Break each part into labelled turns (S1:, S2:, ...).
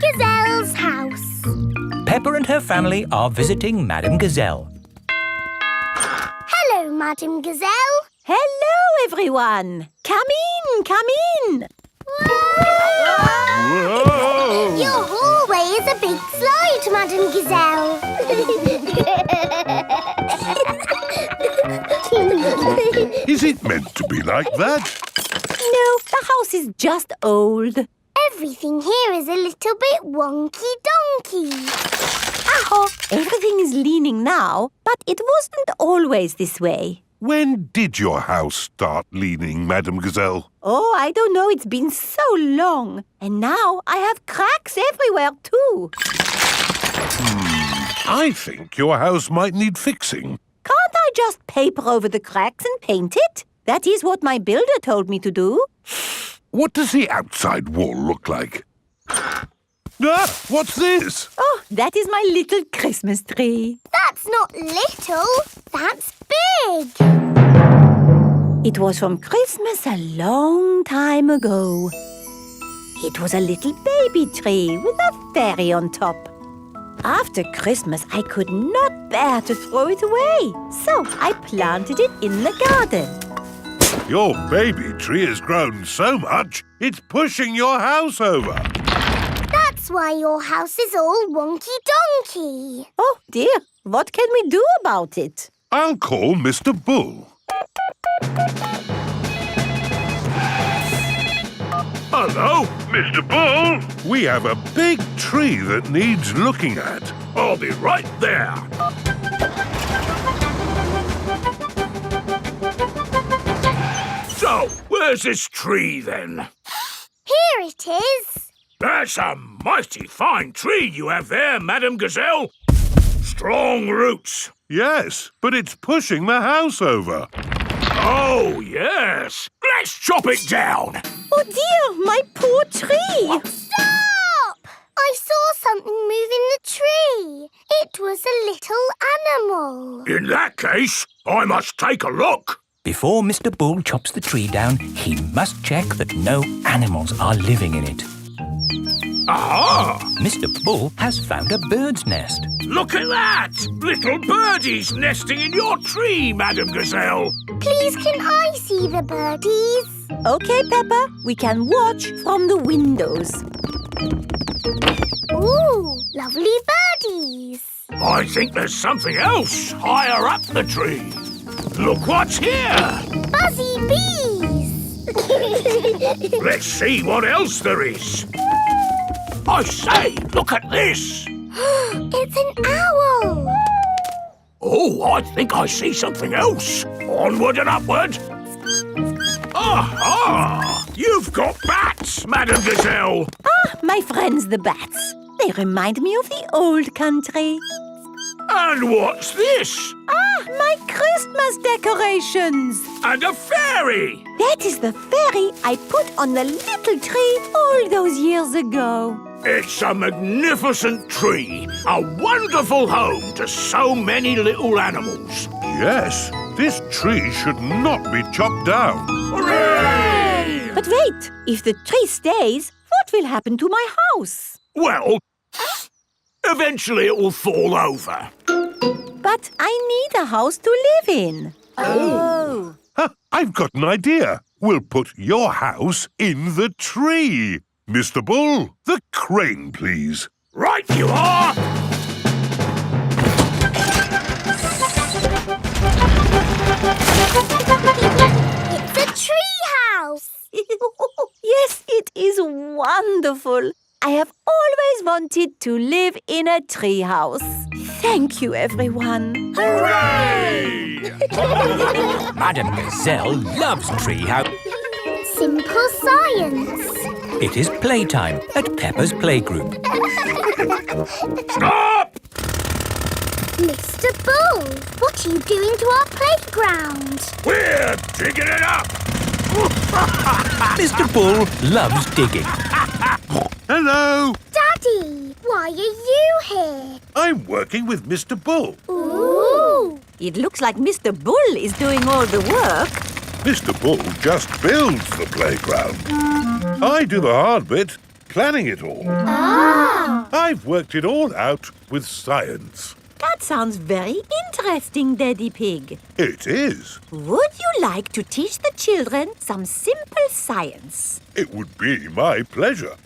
S1: Gazelle's house.
S2: Peppa and her family are visiting Madame Gazelle.
S1: Hello, Madame Gazelle.
S3: Hello, everyone. Come in.
S4: Whoa!
S1: Your hallway is a big slide, Madame Gazelle.
S4: Is it meant to be like that?
S3: No, the house is just old.
S1: Everything here is a little bit wonky-donkey.
S3: Aho, everything is leaning now, but it wasn't always this way.
S4: When did your house start leaning, Madame Gazelle?
S3: Oh, I don't know, it's been so long. And now I have cracks everywhere too.
S4: I think your house might need fixing.
S3: Can't I just paper over the cracks and paint it? That is what my builder told me to do.
S4: What does the outside wall look like? Ah, what's this?
S3: Oh, that is my little Christmas tree.
S1: That's not little, that's big.
S3: It was from Christmas a long time ago. It was a little baby tree with a fairy on top. After Christmas, I could not bear to throw it away, so I planted it in the garden.
S4: Your baby tree has grown so much, it's pushing your house over.
S1: That's why your house is all wonky-donkey.
S3: Oh dear, what can we do about it?
S4: I'll call Mr. Bull. Hello, Mr. Bull. We have a big tree that needs looking at. I'll be right there.
S5: So, where's this tree then?
S1: Here it is.
S5: That's a mighty fine tree you have there, Madame Gazelle. Strong roots.
S4: Yes, but it's pushing the house over.
S5: Oh, yes. Let's chop it down.
S3: Oh dear, my poor tree!
S1: Stop! I saw something move in the tree. It was a little animal.
S5: In that case, I must take a look.
S2: Before Mr. Bull chops the tree down, he must check that no animals are living in it.
S5: Aha!
S2: Mr. Bull has found a bird's nest.
S5: Look at that! Little birdies nesting in your tree, Madame Gazelle.
S1: Please, can I see the birdies?
S3: Okay, Peppa, we can watch from the windows.
S1: Ooh, lovely birdies.
S5: I think there's something else higher up the tree. Look what's here!
S1: Buzzy bees.
S5: Let's see what else there is. I say, look at this.
S1: It's an owl.
S5: Oh, I think I see something else. Onward and upward. Aha! You've got bats, Madame Gazelle.
S3: Ah, my friends the bats. They remind me of the old country.
S5: And what's this?
S3: Ah, my Christmas decorations.
S5: And a fairy.
S3: That is the fairy I put on the little tree all those years ago.
S5: It's a magnificent tree. A wonderful home to so many little animals.
S4: Yes, this tree should not be chopped down.
S5: Hooray!
S3: But wait, if the tree stays, what will happen to my house?
S5: Well, eventually it will fall over.
S3: But I need a house to live in. Oh.
S4: Huh, I've got an idea. We'll put your house in the tree. Mr. Bull, the crane, please.
S5: Right you are!
S1: It's a tree house.
S3: Yes, it is wonderful. I have always wanted to live in a tree house. Thank you, everyone.
S5: Hooray!
S2: Madame Gazelle loves treehouse.
S1: Simple science.
S2: It is playtime at Peppa's playgroup.
S5: Stop!
S1: Mr. Bull, what are you doing to our playground?
S5: We're digging it up!
S2: Mr. Bull loves digging.
S4: Hello.
S1: Daddy, why are you here?
S4: I'm working with Mr. Bull.
S1: Ooh.
S3: It looks like Mr. Bull is doing all the work.
S4: Mr. Bull just builds the playground. I do the hard bit, planning it all.
S1: Ah.
S4: I've worked it all out with science.
S3: That sounds very interesting, Daddy Pig.
S4: It is.
S3: Would you like to teach the children some simple science?
S4: It would be my pleasure.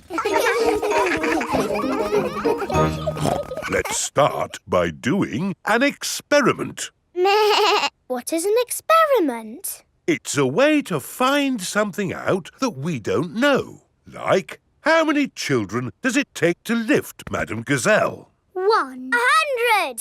S4: Let's start by doing an experiment.
S1: What is an experiment?
S4: It's a way to find something out that we don't know. Like, how many children does it take to lift Madame Gazelle?
S1: 100!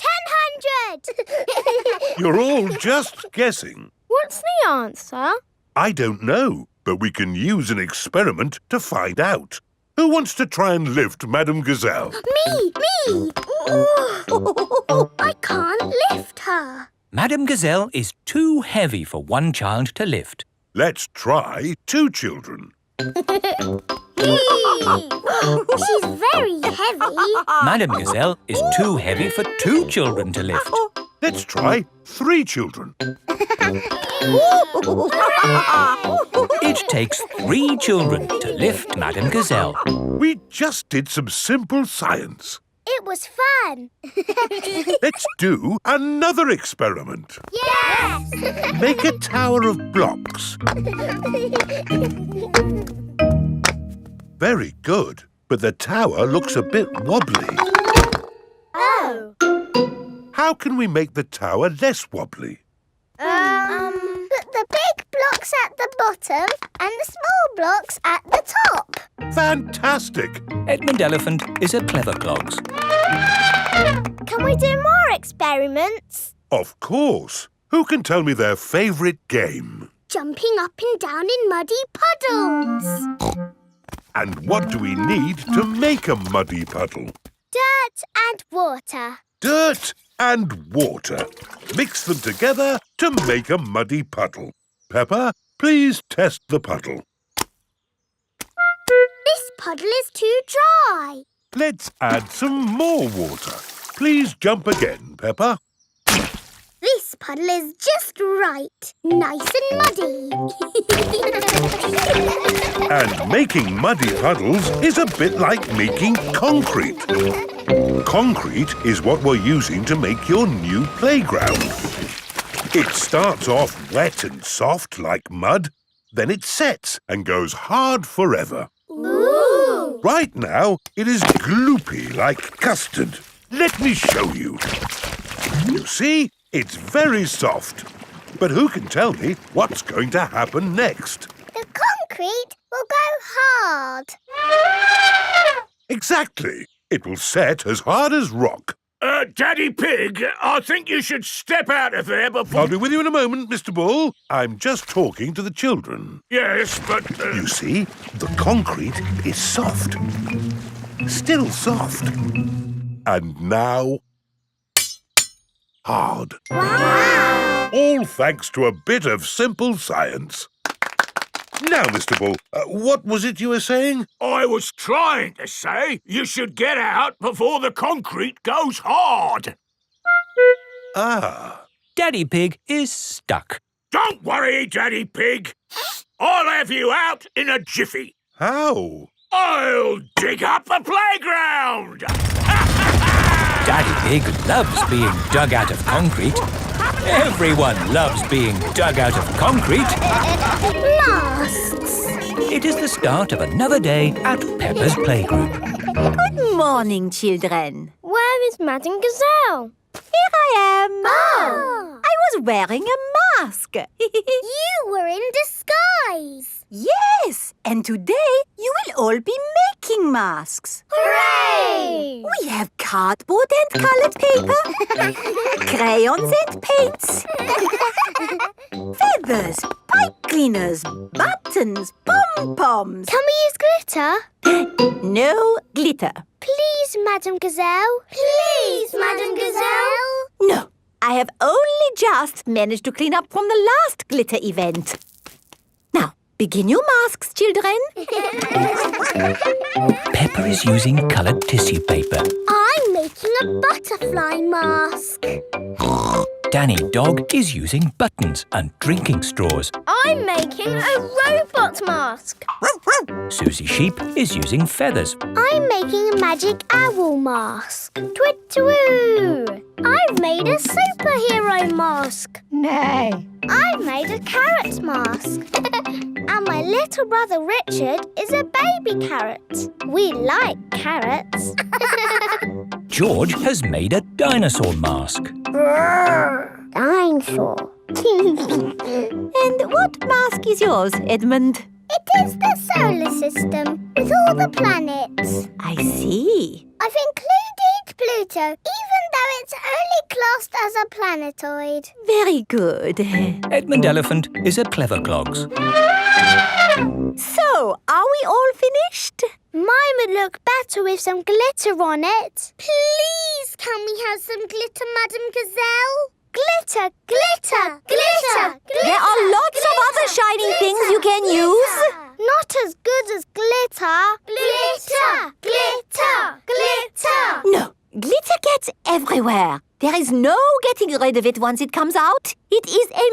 S1: 100!
S4: You're all just guessing.
S1: What's the answer?
S4: I don't know, but we can use an experiment to find out. Who wants to try and lift Madame Gazelle?
S1: Me! I can't lift her.
S2: Madame Gazelle is too heavy for one child to lift.
S4: Let's try 2 children.
S1: She's very heavy.
S2: Madame Gazelle is too heavy for 2 children to lift.
S4: Let's try 3 children.
S2: It takes 3 children to lift Madame Gazelle.
S4: We just did some simple science.
S1: It was fun.
S4: Let's do another experiment.
S1: Yes!
S4: Make a tower of blocks. Very good, but the tower looks a bit wobbly.
S1: Oh.
S4: How can we make the tower less wobbly?
S1: Put the big blocks at the bottom and the small blocks at the top.
S4: Fantastic!
S2: Edmund Elephant is a clever clogs.
S1: Can we do more experiments?
S4: Of course. Who can tell me their favourite game?
S1: Jumping up and down in muddy puddles.
S4: And what do we need to make a muddy puddle?
S1: Dirt and water.
S4: Dirt and water. Mix them together to make a muddy puddle. Peppa, please test the puddle.
S1: This puddle is too dry.
S4: Let's add some more water. Please jump again, Peppa.
S1: This puddle is just right. Nice and muddy.
S4: And making muddy puddles is a bit like making concrete. Concrete is what we're using to make your new playground. It starts off wet and soft like mud, then it sets and goes hard forever.
S1: Ooh!
S4: Right now, it is gloopy like custard. Let me show you. You see, it's very soft. But who can tell me what's going to happen next?
S1: The concrete will go hard.
S4: Exactly. It will set as hard as rock.
S5: Daddy Pig, I think you should step out of there before...
S4: I'll be with you in a moment, Mr. Bull. I'm just talking to the children.
S5: Yes, but...
S4: You see, the concrete is soft. Still soft. And now... hard.
S1: Wow!
S4: All thanks to a bit of simple science. Now, Mr. Bull, what was it you were saying?
S5: I was trying to say you should get out before the concrete goes hard.
S4: Ah.
S2: Daddy Pig is stuck.
S5: Don't worry, Daddy Pig. I'll have you out in a jiffy.
S4: How?
S5: I'll dig up the playground.
S2: Daddy Pig loves being dug out of concrete. Everyone loves being dug out of concrete.
S1: Masks.
S2: It is the start of another day at Peppa's playgroup.
S3: Good morning, children.
S1: Where is Madame Gazelle?
S3: Here I am.
S1: Oh!
S3: I was wearing a mask.
S1: You were in disguise.
S3: Yes, and today you will all be making masks.
S1: Hooray!
S3: We have cardboard and coloured paper, crayons and paints, feathers, pipe cleaners, buttons, pom-poms.
S1: Can we use glitter?
S3: No glitter.
S1: Please, Madame Gazelle. Please, Madame Gazelle.
S3: No, I have only just managed to clean up from the last glitter event. Now, begin your masks, children.
S2: Peppa is using coloured tissue paper.
S1: I'm making a butterfly mask.
S2: Danny Dog is using buttons and drinking straws.
S1: I'm making a robot mask.
S2: Susie Sheep is using feathers.
S1: I'm making a magic owl mask. Twit-twoo! I've made a superhero mask.
S3: Nay.
S1: I've made a carrot mask. And my little brother Richard is a baby carrot. We like carrots.
S2: George has made a dinosaur mask.
S1: Dinosaur.
S3: And what mask is yours, Edmund?
S1: It is the solar system with all the planets.
S3: I see.
S1: I've included Pluto, even though it's only classed as a planetoid.
S3: Very good.
S2: Edmund Elephant is a clever clogs.
S3: So, are we all finished?
S1: Mine would look better with some glitter on it. Please, can we have some glitter, Madam Gazelle? Glitter, glitter, glitter, glitter.
S3: There are lots of other shiny things you can use.
S1: Not as good as glitter. Glitter, glitter, glitter.
S3: No, glitter gets everywhere. There is no getting rid of it once it comes out. It is a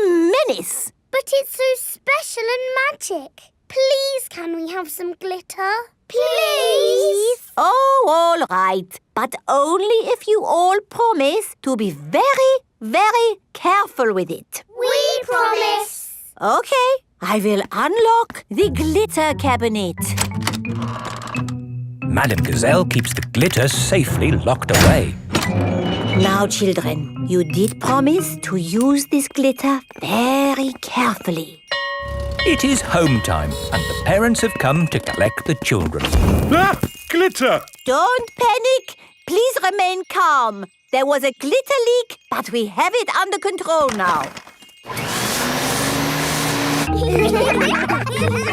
S3: menace.
S1: But it's so special and magic. Please, can we have some glitter? Please.
S3: Oh, all right. But only if you all promise to be very, very careful with it.
S1: We promise.
S3: Okay, I will unlock the glitter cabinet.
S2: Madam Gazelle keeps the glitter safely locked away.
S3: Now, children, you did promise to use this glitter very carefully.
S2: It is home time and the parents have come to collect the children.
S4: Ah! Glitter!
S3: Don't panic. Please remain calm. There was a glitter leak, but we have it under control now.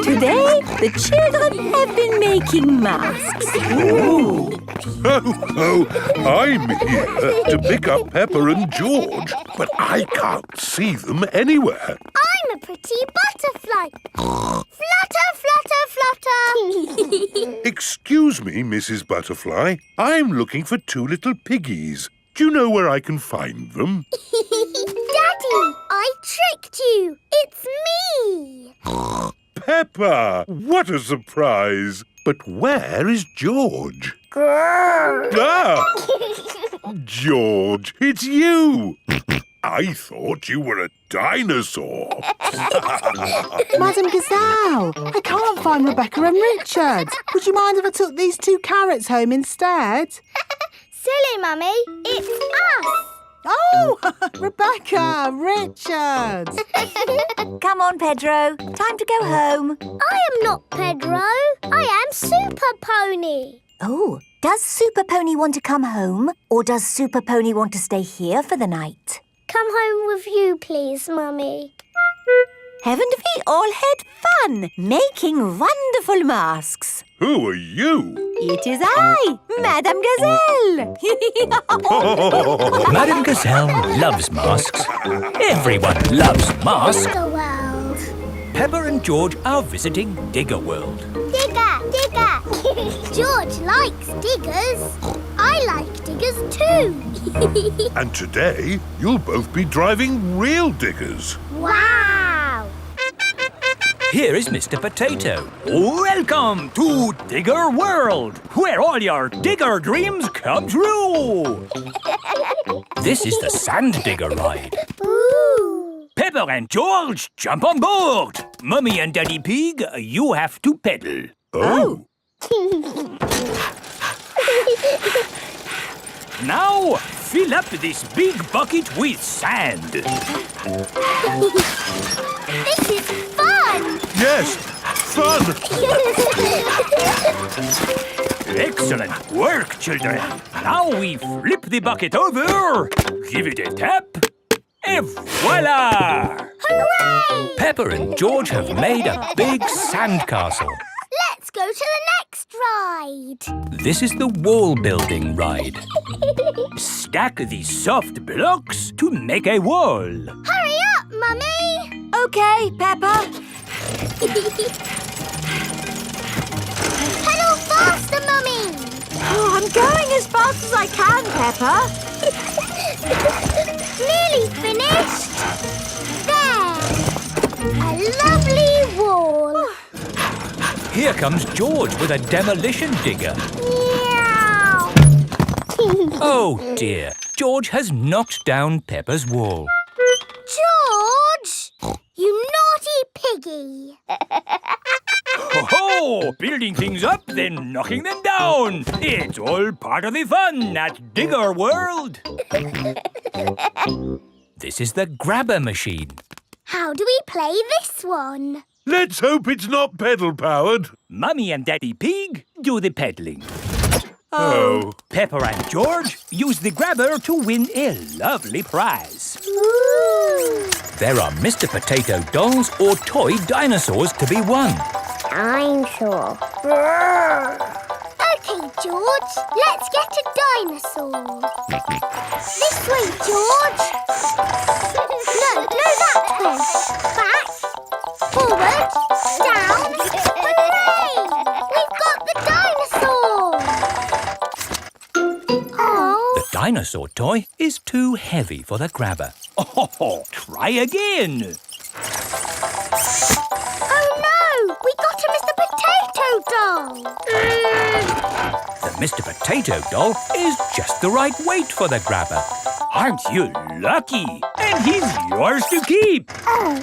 S3: Today, the children have been making masks. Ooh.
S4: Oh, I'm here to pick up Peppa and George, but I can't see them anywhere.
S1: I'm a pretty butterfly. Flutter, flutter, flutter.
S4: Excuse me, Mrs. Butterfly. I'm looking for two little piggies. Do you know where I can find them?
S1: Daddy, I tricked you. It's me.
S4: Peppa! What a surprise! But where is George? Ah! George, it's you! I thought you were a dinosaur.
S6: Madam Gazelle, I can't find Rebecca and Richard. Would you mind if I took these two carrots home instead?
S1: Silly, Mummy. It's us.
S6: Oh, Rebecca, Richard.
S3: Come on, Pedro. Time to go home.
S1: I am not Pedro. I am Super Pony.
S3: Oh, does Super Pony want to come home? Or does Super Pony want to stay here for the night?
S1: Come home with you, please, Mummy.
S3: Haven't we all had fun making wonderful masks?
S4: Who are you?
S3: It is I, Madame Gazelle.
S2: Madam Gazelle loves masks. Everyone loves masks.
S1: The world.
S2: Peppa and George are visiting Digger World.
S1: Digger, digger. George likes diggers. I like diggers too.
S4: And today, you'll both be driving real diggers.
S1: Wow.
S2: Here is Mr. Potato. Welcome to Digger World, where all your digger dreams come true. This is the Sand Digger ride.
S1: Ooh.
S2: Peppa and George, jump on board. Mummy and Daddy Pig, you have to pedal.
S4: Oh.
S2: Now, fill up this big bucket with sand.
S1: This is fun.
S4: Yes, fun.
S2: Excellent work, children. Now we flip the bucket over, give it a tap, and voila!
S1: Hooray!
S2: Peppa and George have made a big sand castle.
S1: Let's go to the next ride.
S2: This is the wall building ride. Stack the soft blocks to make a wall.
S1: Hurry up, Mummy.
S3: Okay, Peppa.
S1: Pedal faster, Mummy.
S3: Oh, I'm going as fast as I can, Peppa.
S1: Nearly finished. There. A lovely wall.
S2: Here comes George with a demolition digger.
S1: Meow.
S2: Oh dear, George has knocked down Peppa's wall.
S1: George! You naughty piggy.
S2: Ho-ho! Building things up, then knocking them down. It's all part of the fun at Digger World. This is the grabber machine.
S1: How do we play this one?
S4: Let's hope it's not pedal-powered.
S2: Mummy and Daddy Pig do the peddling.
S4: Oh.
S2: Peppa and George use the grabber to win a lovely prize.
S1: Ooh.
S2: There are Mr. Potato dolls or toy dinosaurs to be won.
S1: Dinosaur. Okay, George, let's get a dinosaur. This way, George. No, that way. Back, forward, down. Hooray! We've got the dinosaur. Oh.
S2: The dinosaur toy is too heavy for the grabber. Oh, try again.
S1: Oh no! We got a Mr. Potato doll!
S2: The Mr. Potato doll is just the right weight for the grabber. Aren't you lucky? And he's yours to keep.
S1: Oh.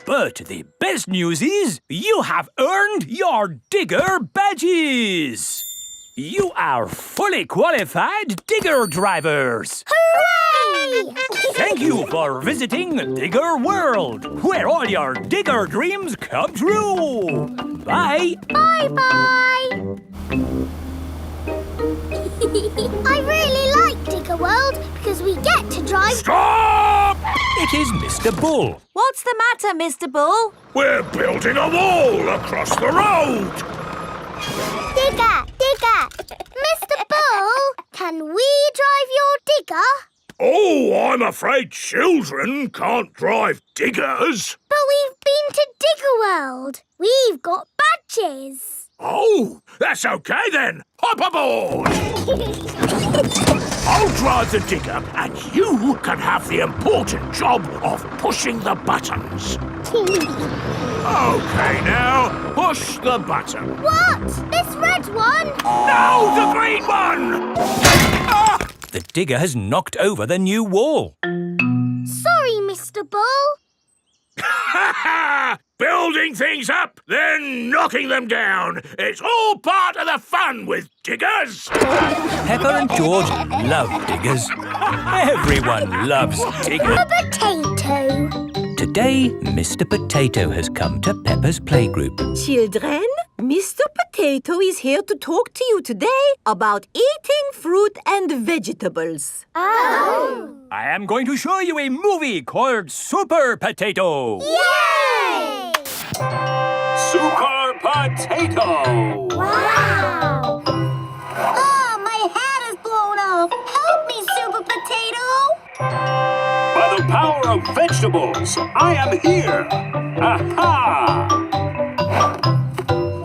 S2: But the best news is you have earned your digger badges. You are fully qualified digger drivers.
S1: Hooray!
S2: Thank you for visiting Digger World, where all your digger dreams come true. Bye.
S1: Bye-bye! I really like Digger World because we get to drive...
S2: Stop! It is Mr. Bull.
S3: What's the matter, Mr. Bull?
S5: We're building a wall across the road.
S1: Digger! Mr. Bull, can we drive your digger?
S5: Oh, I'm afraid children can't drive diggers.
S1: But we've been to Digger World. We've got badges.
S5: Oh, that's okay then. Hop aboard. I'll drive the digger and you can have the important job of pushing the buttons. Okay, now, push the button.
S1: What? This red one?
S5: No, the green one! Ah!
S2: The digger has knocked over the new wall.
S1: Sorry, Mr. Bull.
S5: Building things up, then knocking them down. It's all part of the fun with diggers.
S2: Peppa and George love diggers. Everyone loves diggers.
S1: A potato.
S2: Today, Mr. Potato has come to Peppa's playgroup.
S3: Children, Mr. Potato is here to talk to you today about eating fruit and vegetables.
S1: Oh.
S2: I am going to show you a movie called Super Potato.
S1: Yay!
S2: Super Potato!
S1: Wow! Oh, my hat is blown off. Help me, Super Potato!
S7: By the power of vegetables, I am here! Aha!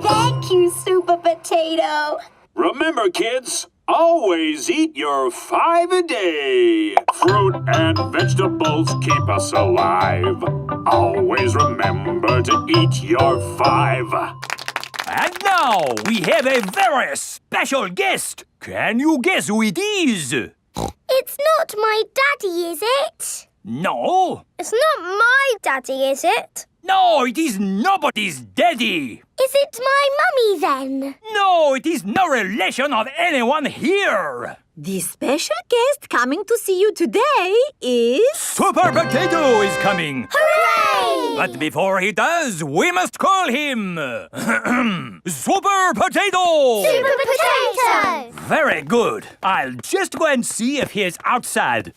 S1: Thank you, Super Potato.
S7: Remember, kids, always eat your 5 a day. Fruit and vegetables keep us alive. Always remember to eat your 5.
S2: And now we have a very special guest. Can you guess who it is?
S1: It's not my daddy, is it?
S2: No.
S1: It's not my daddy, is it?
S2: No, it is nobody's daddy.
S1: Is it my mummy then?
S2: No, it is no relation of anyone here.
S3: The special guest coming to see you today is...
S2: Super Potato is coming.
S1: Hooray!
S2: But before he does, we must call him Super Potato!
S1: Super Potato!
S2: Very good. I'll just go and see if he is outside.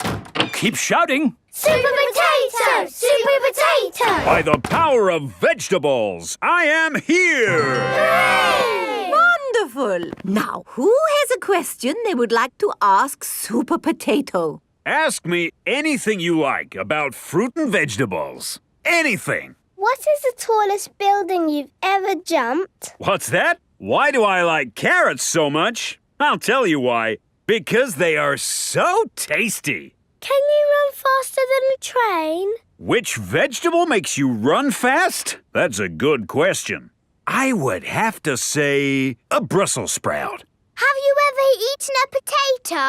S2: Keep shouting.
S1: Super Potato! Super Potato!
S7: By the power of vegetables, I am here!
S1: Hooray!
S3: Wonderful! Now, who has a question they would like to ask Super Potato?
S7: Ask me anything you like about fruit and vegetables. Anything.
S1: What is the tallest building you've ever jumped?
S7: What's that? Why do I like carrots so much? I'll tell you why. Because they are so tasty.
S1: Can you run faster than a train?
S2: Which vegetable makes you run fast? That's a good question. I would have to say a Brussels sprout.
S1: Have you ever eaten a potato?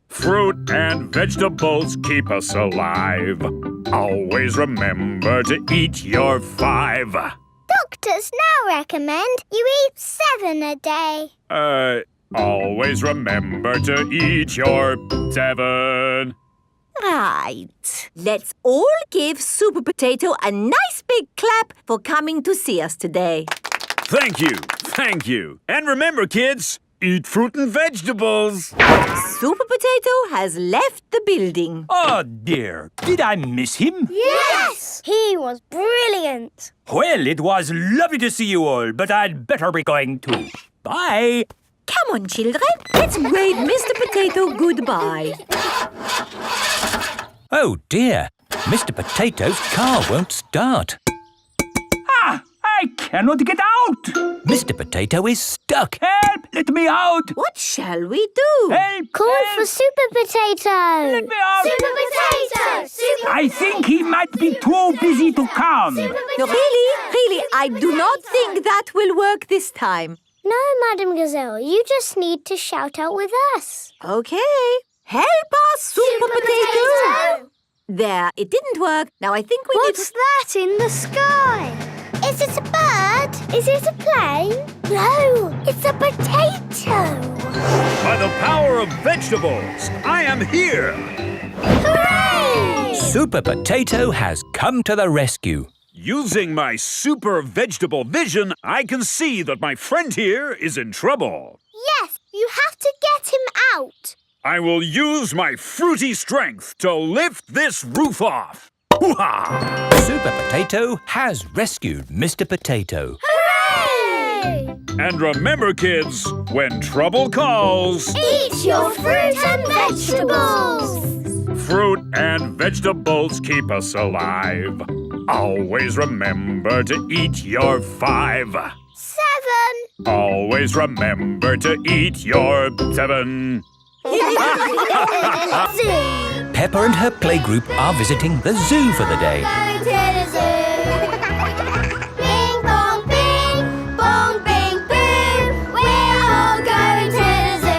S7: Fruit and vegetables keep us alive. Always remember to eat your 5.
S1: Doctors now recommend you eat 7 a day.
S7: Always remember to eat your 7.
S3: Right. Let's all give Super Potato a nice big clap for coming to see us today.
S2: Thank you. And remember, kids, eat fruit and vegetables.
S3: Super Potato has left the building.
S2: Oh, dear. Did I miss him?
S1: Yes! He was brilliant.
S2: Well, it was lovely to see you all, but I'd better be going too. Bye.
S3: Come on, children. Let's wave Mr. Potato goodbye.
S2: Oh, dear. Mr. Potato's car won't start.
S5: I cannot get out.
S2: Mr. Potato is stuck.
S5: Help! Let me out.
S3: What shall we do?
S5: Help!
S1: Call
S5: help.
S1: for Super Potato.
S5: Let me out.
S1: Super Potato! Super
S5: I think he might be too busy to come.
S3: Really, I do not think that will work this time.
S1: No, Madam Gazelle, you just need to shout out with us.
S3: Okay. Help us, Super Potato! There, it didn't work. Now I think we
S1: What's that in the sky? Is it a bird? Is it a plane? No, it's a potato.
S2: By the power of vegetables, I am here.
S1: Hooray!
S2: Super Potato has come to the rescue. Using my super vegetable vision, I can see that my friend here is in trouble.
S1: Yes, you have to get him out.
S2: I will use my fruity strength to lift this roof off. Hoo-ha! Super Potato has rescued Mr. Potato.
S1: Hooray!
S7: And remember, kids, when trouble calls,
S1: Eat your fruit and vegetables.
S7: fruit and vegetables keep us alive. Always remember to eat your 5.
S1: 7.
S7: Always remember to eat your 7.
S1: Zoo.
S2: Peppa and her playgroup are visiting the zoo for the day.
S1: Going to the zoo. Bing bong bing, bong bing boom. We're all going to the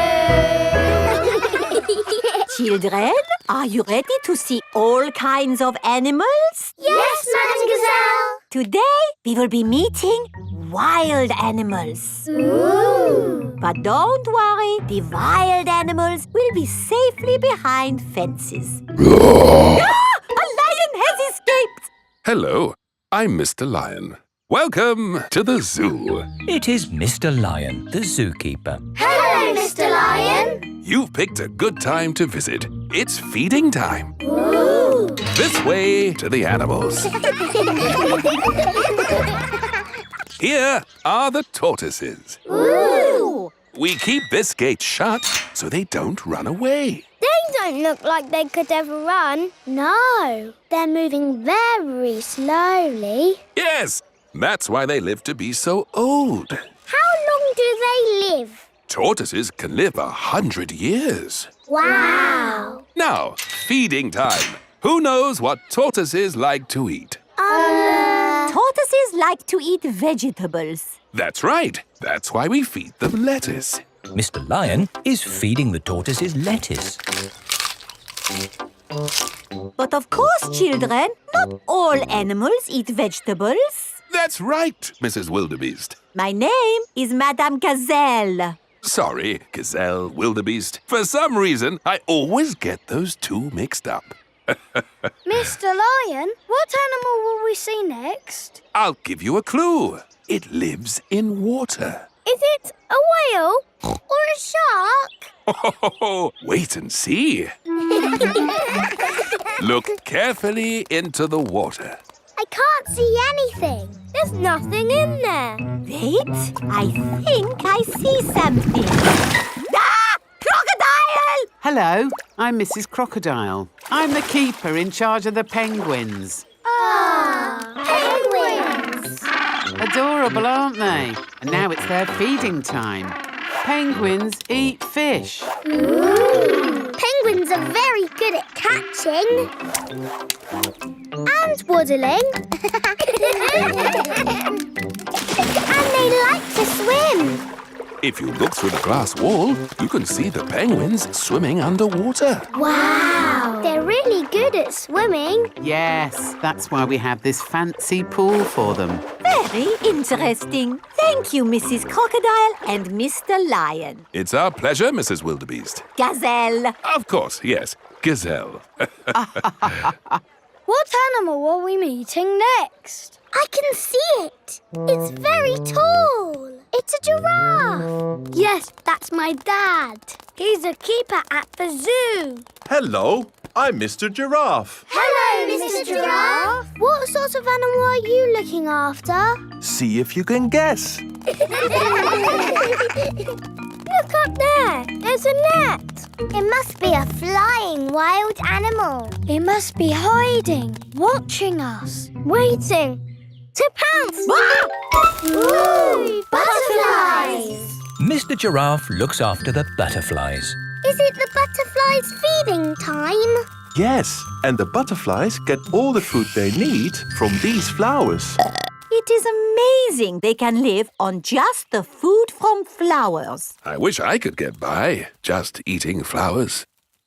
S1: zoo.
S3: Children, are you ready to see all kinds of animals?
S1: Yes, Madam Gazelle.
S3: Today, we will be meeting wild animals.
S1: Ooh.
S3: But don't worry, the wild animals will be safely behind fences. A lion has escaped!
S8: Hello, I'm Mr. Lion. Welcome to the zoo.
S2: It is Mr. Lion, the zookeeper.
S1: Hello, Mr. Lion.
S8: You've picked a good time to visit. It's feeding time.
S1: Ooh.
S8: This way to the animals. Here are the tortoises.
S1: Ooh.
S8: We keep this gate shut so they don't run away.
S1: They don't look like they could ever run. No, they're moving very slowly.
S8: Yes, that's why they live to be so old.
S1: How long do they live?
S8: Tortoises can live 100 years.
S1: Wow.
S8: Now, feeding time. Who knows what tortoises like to eat?
S3: Tortoises like to eat vegetables.
S8: That's right. That's why we feed them lettuce.
S2: Mr. Lion is feeding the tortoises lettuce.
S3: But of course, children, not all animals eat vegetables.
S8: That's right, Mrs. Wildebeest.
S3: My name is Madame Gazelle.
S8: Sorry, Gazelle, Wildebeest. For some reason, I always get those two mixed up.
S1: Mr. Lion, what animal will we see next?
S8: I'll give you a clue. It lives in water.
S1: Is it a whale or a shark?
S8: Wait and see. Look carefully into the water.
S1: I can't see anything. There's nothing in there.
S3: Wait, I think I see something. Ah! Crocodile!
S6: Hello, I'm Mrs. Crocodile. I'm the keeper in charge of the penguins.
S1: Penguins!
S6: Adorable, aren't they? And now it's their feeding time. Penguins eat fish.
S1: Ooh. Penguins are very good at catching. And waddling. And they like to swim.
S8: If you look through the glass wall, you can see the penguins swimming underwater.
S1: Wow! They're really good at swimming.
S9: Yes, that's why we have this fancy pool for them.
S3: Very interesting. Thank you, Mrs. Crocodile and Mr. Lion.
S8: It's our pleasure, Mrs. Wildebeest.
S3: Gazelle.
S8: Of course, yes. Gazelle.
S1: What animal are we meeting next? I can see it. It's very tall. It's a giraffe. Yes, that's my dad. He's a keeper at the zoo.
S10: Hello, I'm Mr. Giraffe.
S1: Hello, Mr. Giraffe. What sort of animal are you looking after?
S10: See if you can guess.
S1: Look up there. There's a net. It must be a flying wild animal. It must be hiding, watching us, waiting to pounce. Ooh, butterflies!
S2: Mr. Giraffe looks after the butterflies.
S1: Is it the butterflies' feeding time?
S10: Yes, and the butterflies get all the food they need from these flowers.
S3: It is amazing they can live on just the food from flowers.
S8: I wish I could get by just eating flowers.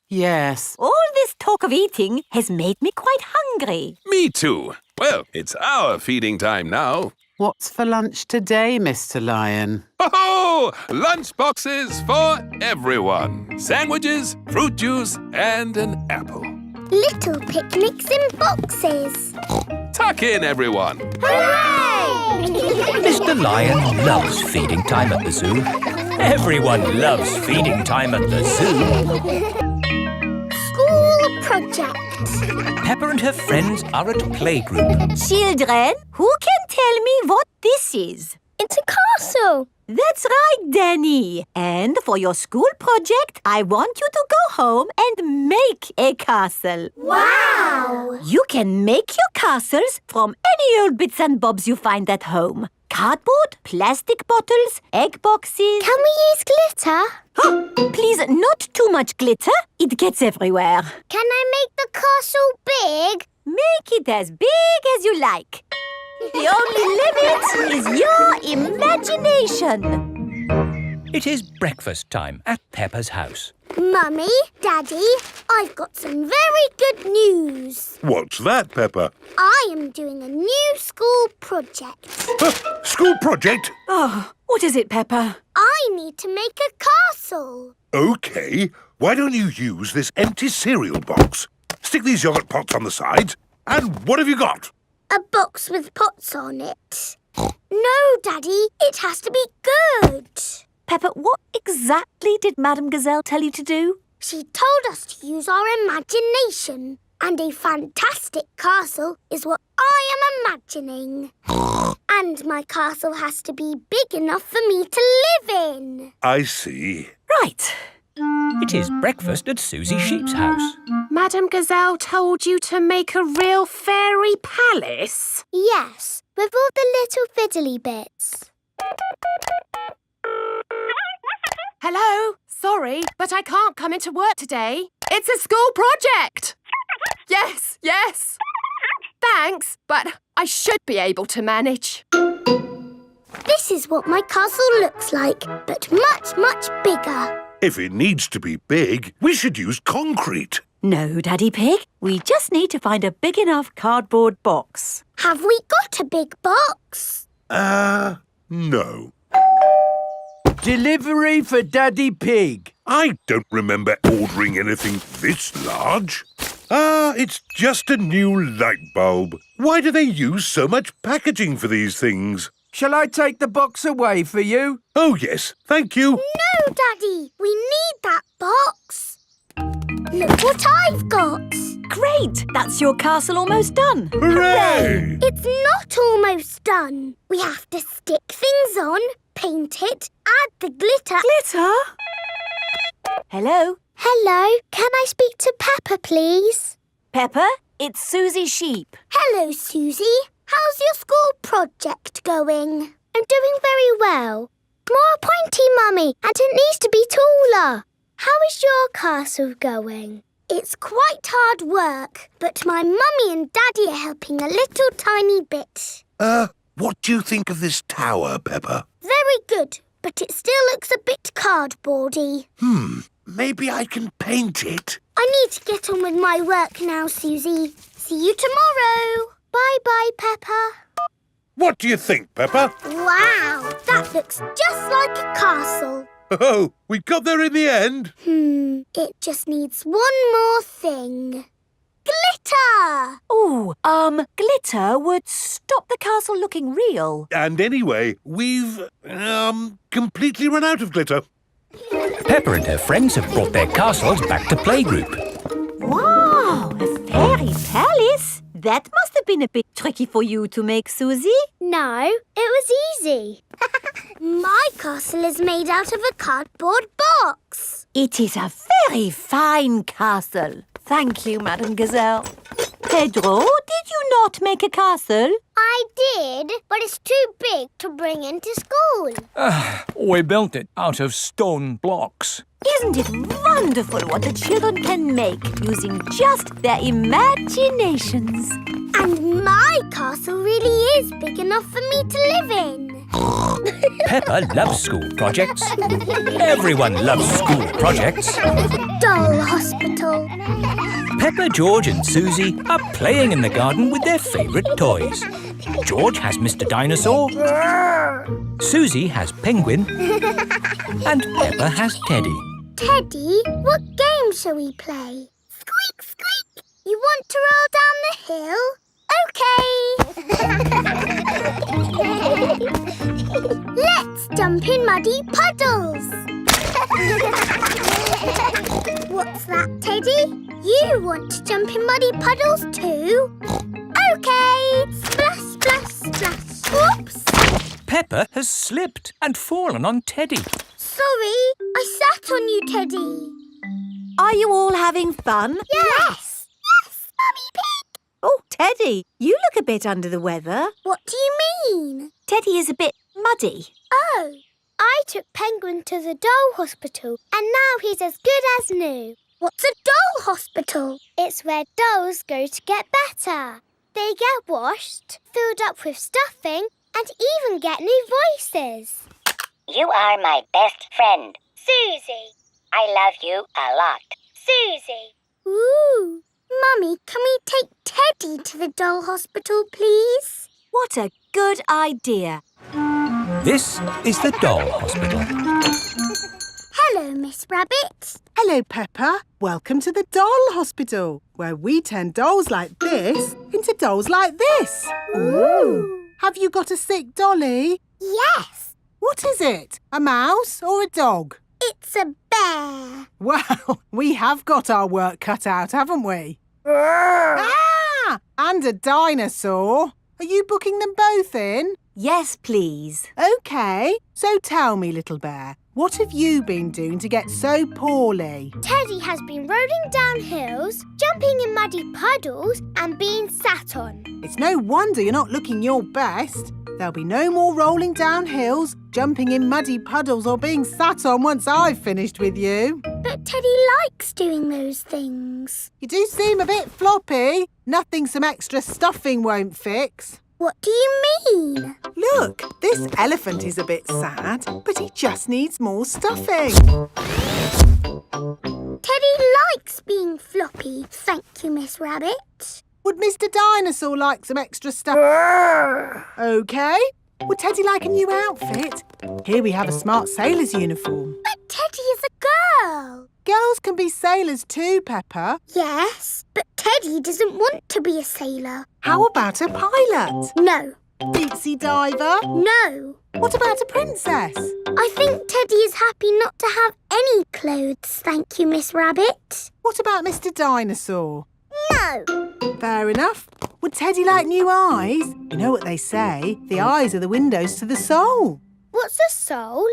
S9: Yes.
S3: All this talk of eating has made me quite hungry.
S8: Me too. Well, it's our feeding time now.
S9: What's for lunch today, Mr. Lion?
S8: Oh, lunch boxes for everyone. Sandwiches, fruit juice, and an apple.
S1: Little picnics in boxes.
S8: Tuck in, everyone.
S1: Hooray!
S2: Mr. Lion loves feeding time at the zoo. Everyone loves feeding time at the zoo.
S1: School project.
S2: Peppa and her friends are at playgroup.
S3: Children, who can tell me what this is?
S1: It's a castle.
S3: That's right, Danny. And for your school project, I want you to go home and make a castle.
S1: Wow!
S3: You can make your castles from any old bits and bobs you find at home. Cardboard, plastic bottles, egg boxes.
S1: Can we use glitter?
S3: Please, not too much glitter. It gets everywhere.
S1: Can I make the castle big?
S3: Make it as big as you like. The only limit is your imagination.
S2: It is breakfast time at Peppa's house.
S1: Mummy, Daddy, I've got some very good news.
S4: What's that, Peppa?
S1: I am doing a new school project.
S4: School project?
S3: Oh, what is it, Peppa?
S1: I need to make a castle.
S4: OK. Why don't you use this empty cereal box? Stick these yogurt pots on the sides. And what have you got?
S1: A box with pots on it. No, Daddy, it has to be good.
S3: Peppa, what exactly did Madame Gazelle tell you to do?
S1: She told us to use our imagination. And a fantastic castle is what I am imagining. And my castle has to be big enough for me to live in.
S4: I see.
S3: Right.
S2: It is breakfast at Susie Sheep's house.
S11: Madame Gazelle told you to make a real fairy palace?
S1: Yes, with all the little fiddly bits.
S11: Hello? Sorry, but I can't come into work today. It's a school project. Yes. Thanks, but I should be able to manage.
S1: This is what my castle looks like, but much, much bigger.
S4: If it needs to be big, we should use concrete.
S3: No, Daddy Pig. We just need to find a big enough cardboard box.
S1: Have we got a big box?
S4: No.
S12: Delivery for Daddy Pig.
S4: I don't remember ordering anything this large. It's just a new light bulb. Why do they use so much packaging for these things?
S12: Shall I take the box away for you?
S4: Oh, yes. Thank you.
S1: No, Daddy. We need that box. Look what I've got.
S3: Great! That's your castle almost done.
S4: Hooray!
S1: It's not almost done. We have to stick things on, paint it, add the glitter.
S3: Glitter? Hello?
S1: Hello, can I speak to Peppa, please?
S3: Peppa, it's Susie Sheep.
S1: Hello, Susie. How's your school project going? I'm doing very well. More pointy, Mummy, and it needs to be taller. How is your castle going? It's quite hard work, but my mummy and daddy are helping a little tiny bit.
S4: What do you think of this tower, Peppa?
S1: Very good, but it still looks a bit cardboardy.
S4: Maybe I can paint it.
S1: I need to get on with my work now, Susie. See you tomorrow. Bye-bye, Peppa.
S4: What do you think, Peppa?
S1: Wow, that looks just like a castle.
S4: Oh, we got there in the end.
S1: It just needs one more thing. Glitter!
S3: Oh, glitter would stop the castle looking real.
S4: And anyway, we've, completely run out of glitter.
S2: Peppa and her friends have brought their castles back to playgroup.
S3: Wow, a fairy palace? That must have been a bit tricky for you to make, Susie.
S1: No, it was easy. My castle is made out of a cardboard box.
S3: It is a very fine castle. Thank you, Madame Gazelle. Pedro, did you not make a castle?
S1: I did, but it's too big to bring into school.
S2: We built it out of stone blocks.
S3: Isn't it wonderful what the children can make using just their imaginations?
S1: And my castle really is big enough for me to live in.
S2: Peppa loves school projects. Everyone loves school projects.
S1: Doll hospital.
S2: Peppa, George and Susie are playing in the garden with their favourite toys. George has Mr. Dinosaur, Susie has Penguin, and Peppa has Teddy.
S1: Teddy, what game shall we play? Squeak, squeak. You want to roll down the hill? OK. Let's jump in muddy puddles. What's that, Teddy? You want to jump in muddy puddles too? OK. Splash, splash, splash. Whoops.
S2: Peppa has slipped and fallen on Teddy.
S1: Sorry, I sat on you, Teddy.
S3: Are you all having fun?
S1: Yes. Yes, Mummy Pig.
S3: Oh, Teddy, you look a bit under the weather.
S1: What do you mean?
S3: Teddy is a bit muddy.
S1: Oh, I took Penguin to the doll hospital and now he's as good as new. What's a doll hospital? It's where dolls go to get better. They get washed, filled up with stuffing and even get new voices.
S13: You are my best friend.
S1: Susie.
S13: I love you a lot.
S1: Susie. Ooh. Mummy, can we take Teddy to the doll hospital, please?
S3: What a good idea.
S2: This is the doll hospital.
S1: Hello, Miss Rabbit.
S6: Hello, Peppa. Welcome to the doll hospital, where we turn dolls like this into dolls like this.
S1: Ooh.
S6: Have you got a sick dolly?
S1: Yes.
S6: What is it? A mouse or a dog?
S1: It's a bear.
S6: Well, we have got our work cut out, haven't we? Ah! And a dinosaur. Are you booking them both in?
S3: Yes, please.
S6: OK. So tell me, little bear, what have you been doing to get so poorly?
S1: Teddy has been rolling down hills, jumping in muddy puddles and being sat on.
S6: It's no wonder you're not looking your best. There'll be no more rolling down hills, jumping in muddy puddles or being sat on once I've finished with you.
S1: But Teddy likes doing those things.
S6: You do seem a bit floppy. Nothing some extra stuffing won't fix.
S1: What do you mean?
S6: Look, this elephant is a bit sad, but he just needs more stuffing.
S1: Teddy likes being floppy, thank you, Miss Rabbit.
S6: Would Mr. Dinosaur like some extra stuff? OK. Would Teddy like a new outfit? Here we have a smart sailor's uniform.
S1: But Teddy is a girl.
S6: Girls can be sailors too, Peppa.
S1: Yes, but Teddy doesn't want to be a sailor.
S6: How about a pilot?
S1: No.
S6: Deep sea diver?
S1: No.
S6: What about a princess?
S1: I think Teddy is happy not to have any clothes, thank you, Miss Rabbit.
S6: What about Mr. Dinosaur?
S1: No.
S6: Fair enough. Would Teddy like new eyes? You know what they say, the eyes are the windows to the soul.
S1: What's a soul?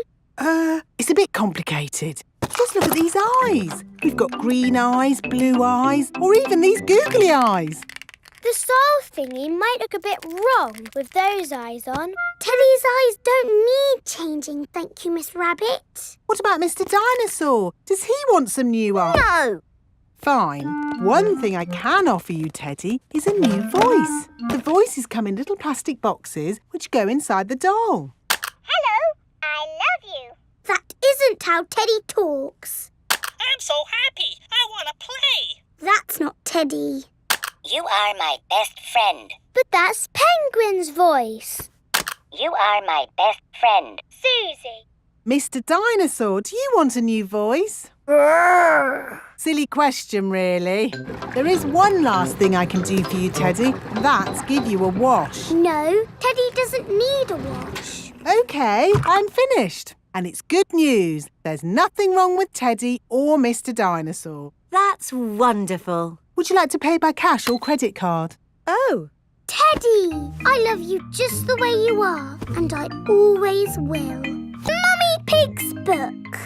S6: It's a bit complicated. Just look at these eyes. We've got green eyes, blue eyes, or even these googly eyes.
S1: The style thingy might look a bit wrong with those eyes on. Teddy's eyes don't need changing, thank you, Miss Rabbit.
S6: What about Mr. Dinosaur? Does he want some new eyes?
S1: No.
S6: Fine. One thing I can offer you, Teddy, is a new voice. The voices come in little plastic boxes which go inside the doll.
S1: Hello, I love you. That isn't how Teddy talks.
S14: I'm so happy. I want to play.
S1: That's not Teddy.
S13: You are my best friend.
S1: But that's Penguin's voice.
S13: You are my best friend.
S1: Susie.
S6: Mr. Dinosaur, do you want a new voice? Silly question, really. There is one last thing I can do for you, Teddy. That's give you a wash.
S1: No, Teddy doesn't need a wash.
S6: OK, I'm finished. And it's good news. There's nothing wrong with Teddy or Mr. Dinosaur.
S3: That's wonderful.
S6: Would you like to pay by cash or credit card?
S3: Oh.
S1: Teddy, I love you just the way you are, and I always will. Mummy Pig's book.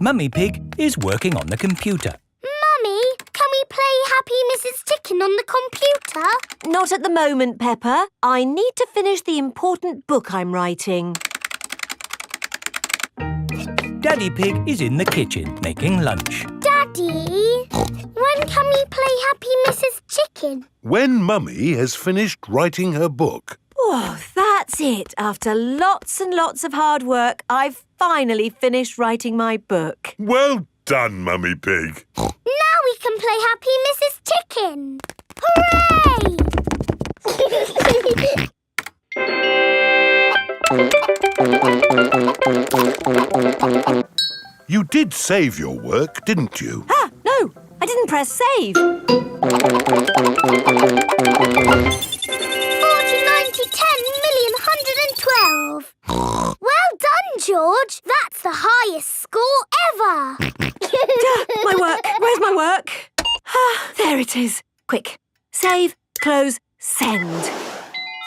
S2: Mummy Pig is working on the computer.
S1: Mummy, can we play Happy Mrs. Chicken on the computer?
S3: Not at the moment, Peppa. I need to finish the important book I'm writing.
S2: Daddy Pig is in the kitchen making lunch.
S1: Daddy, when can we play Happy Mrs. Chicken?
S4: When Mummy has finished writing her book.
S3: Oh, that's it. After lots and lots of hard work, I've finally finished writing my book.
S4: Well done, Mummy Pig.
S1: Now we can play Happy Mrs. Chicken. Hooray!
S4: You did save your work, didn't you?
S3: Ah, no, I didn't press save.
S1: 40, 90, 10 million, 112. Well done, George. That's the highest score ever.
S3: My work. Where's my work? Ah, there it is. Quick. Save, close, send.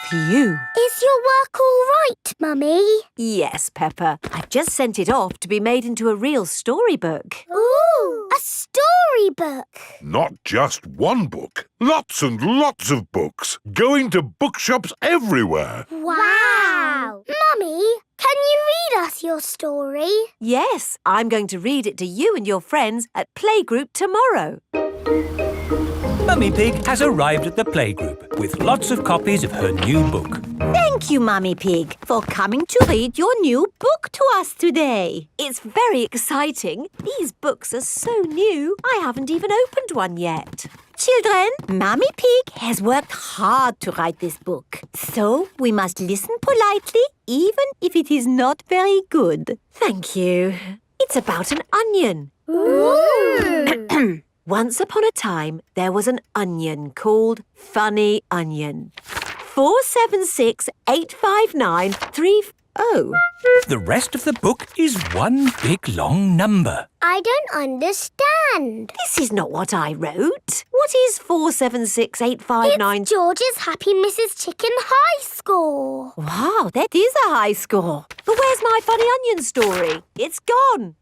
S3: Phew.
S1: Is your work all right, Mummy?
S3: Yes, Peppa. I've just sent it off to be made into a real storybook.
S1: Ooh, a storybook.
S4: Not just one book. Lots and lots of books. Going to bookshops everywhere.
S1: Wow. Mummy, can you read us your story?
S3: Yes, I'm going to read it to you and your friends at Playgroup tomorrow.
S2: Mummy Pig has arrived at the playgroup with lots of copies of her new book.
S3: Thank you, Mummy Pig, for coming to read your new book to us today. It's very exciting. These books are so new, I haven't even opened one yet. Children, Mummy Pig has worked hard to write this book. So we must listen politely, even if it is not very good. Thank you. It's about an onion.
S1: Ooh.
S3: Once upon a time, there was an onion called Funny Onion. 4768593. Oh.
S2: The rest of the book is one big long number.
S1: I don't understand.
S3: This is not what I wrote. What is 4768593?
S1: It's George's Happy Mrs. Chicken high score.
S3: Wow, that is a high score. But where's my Funny Onion story? It's gone.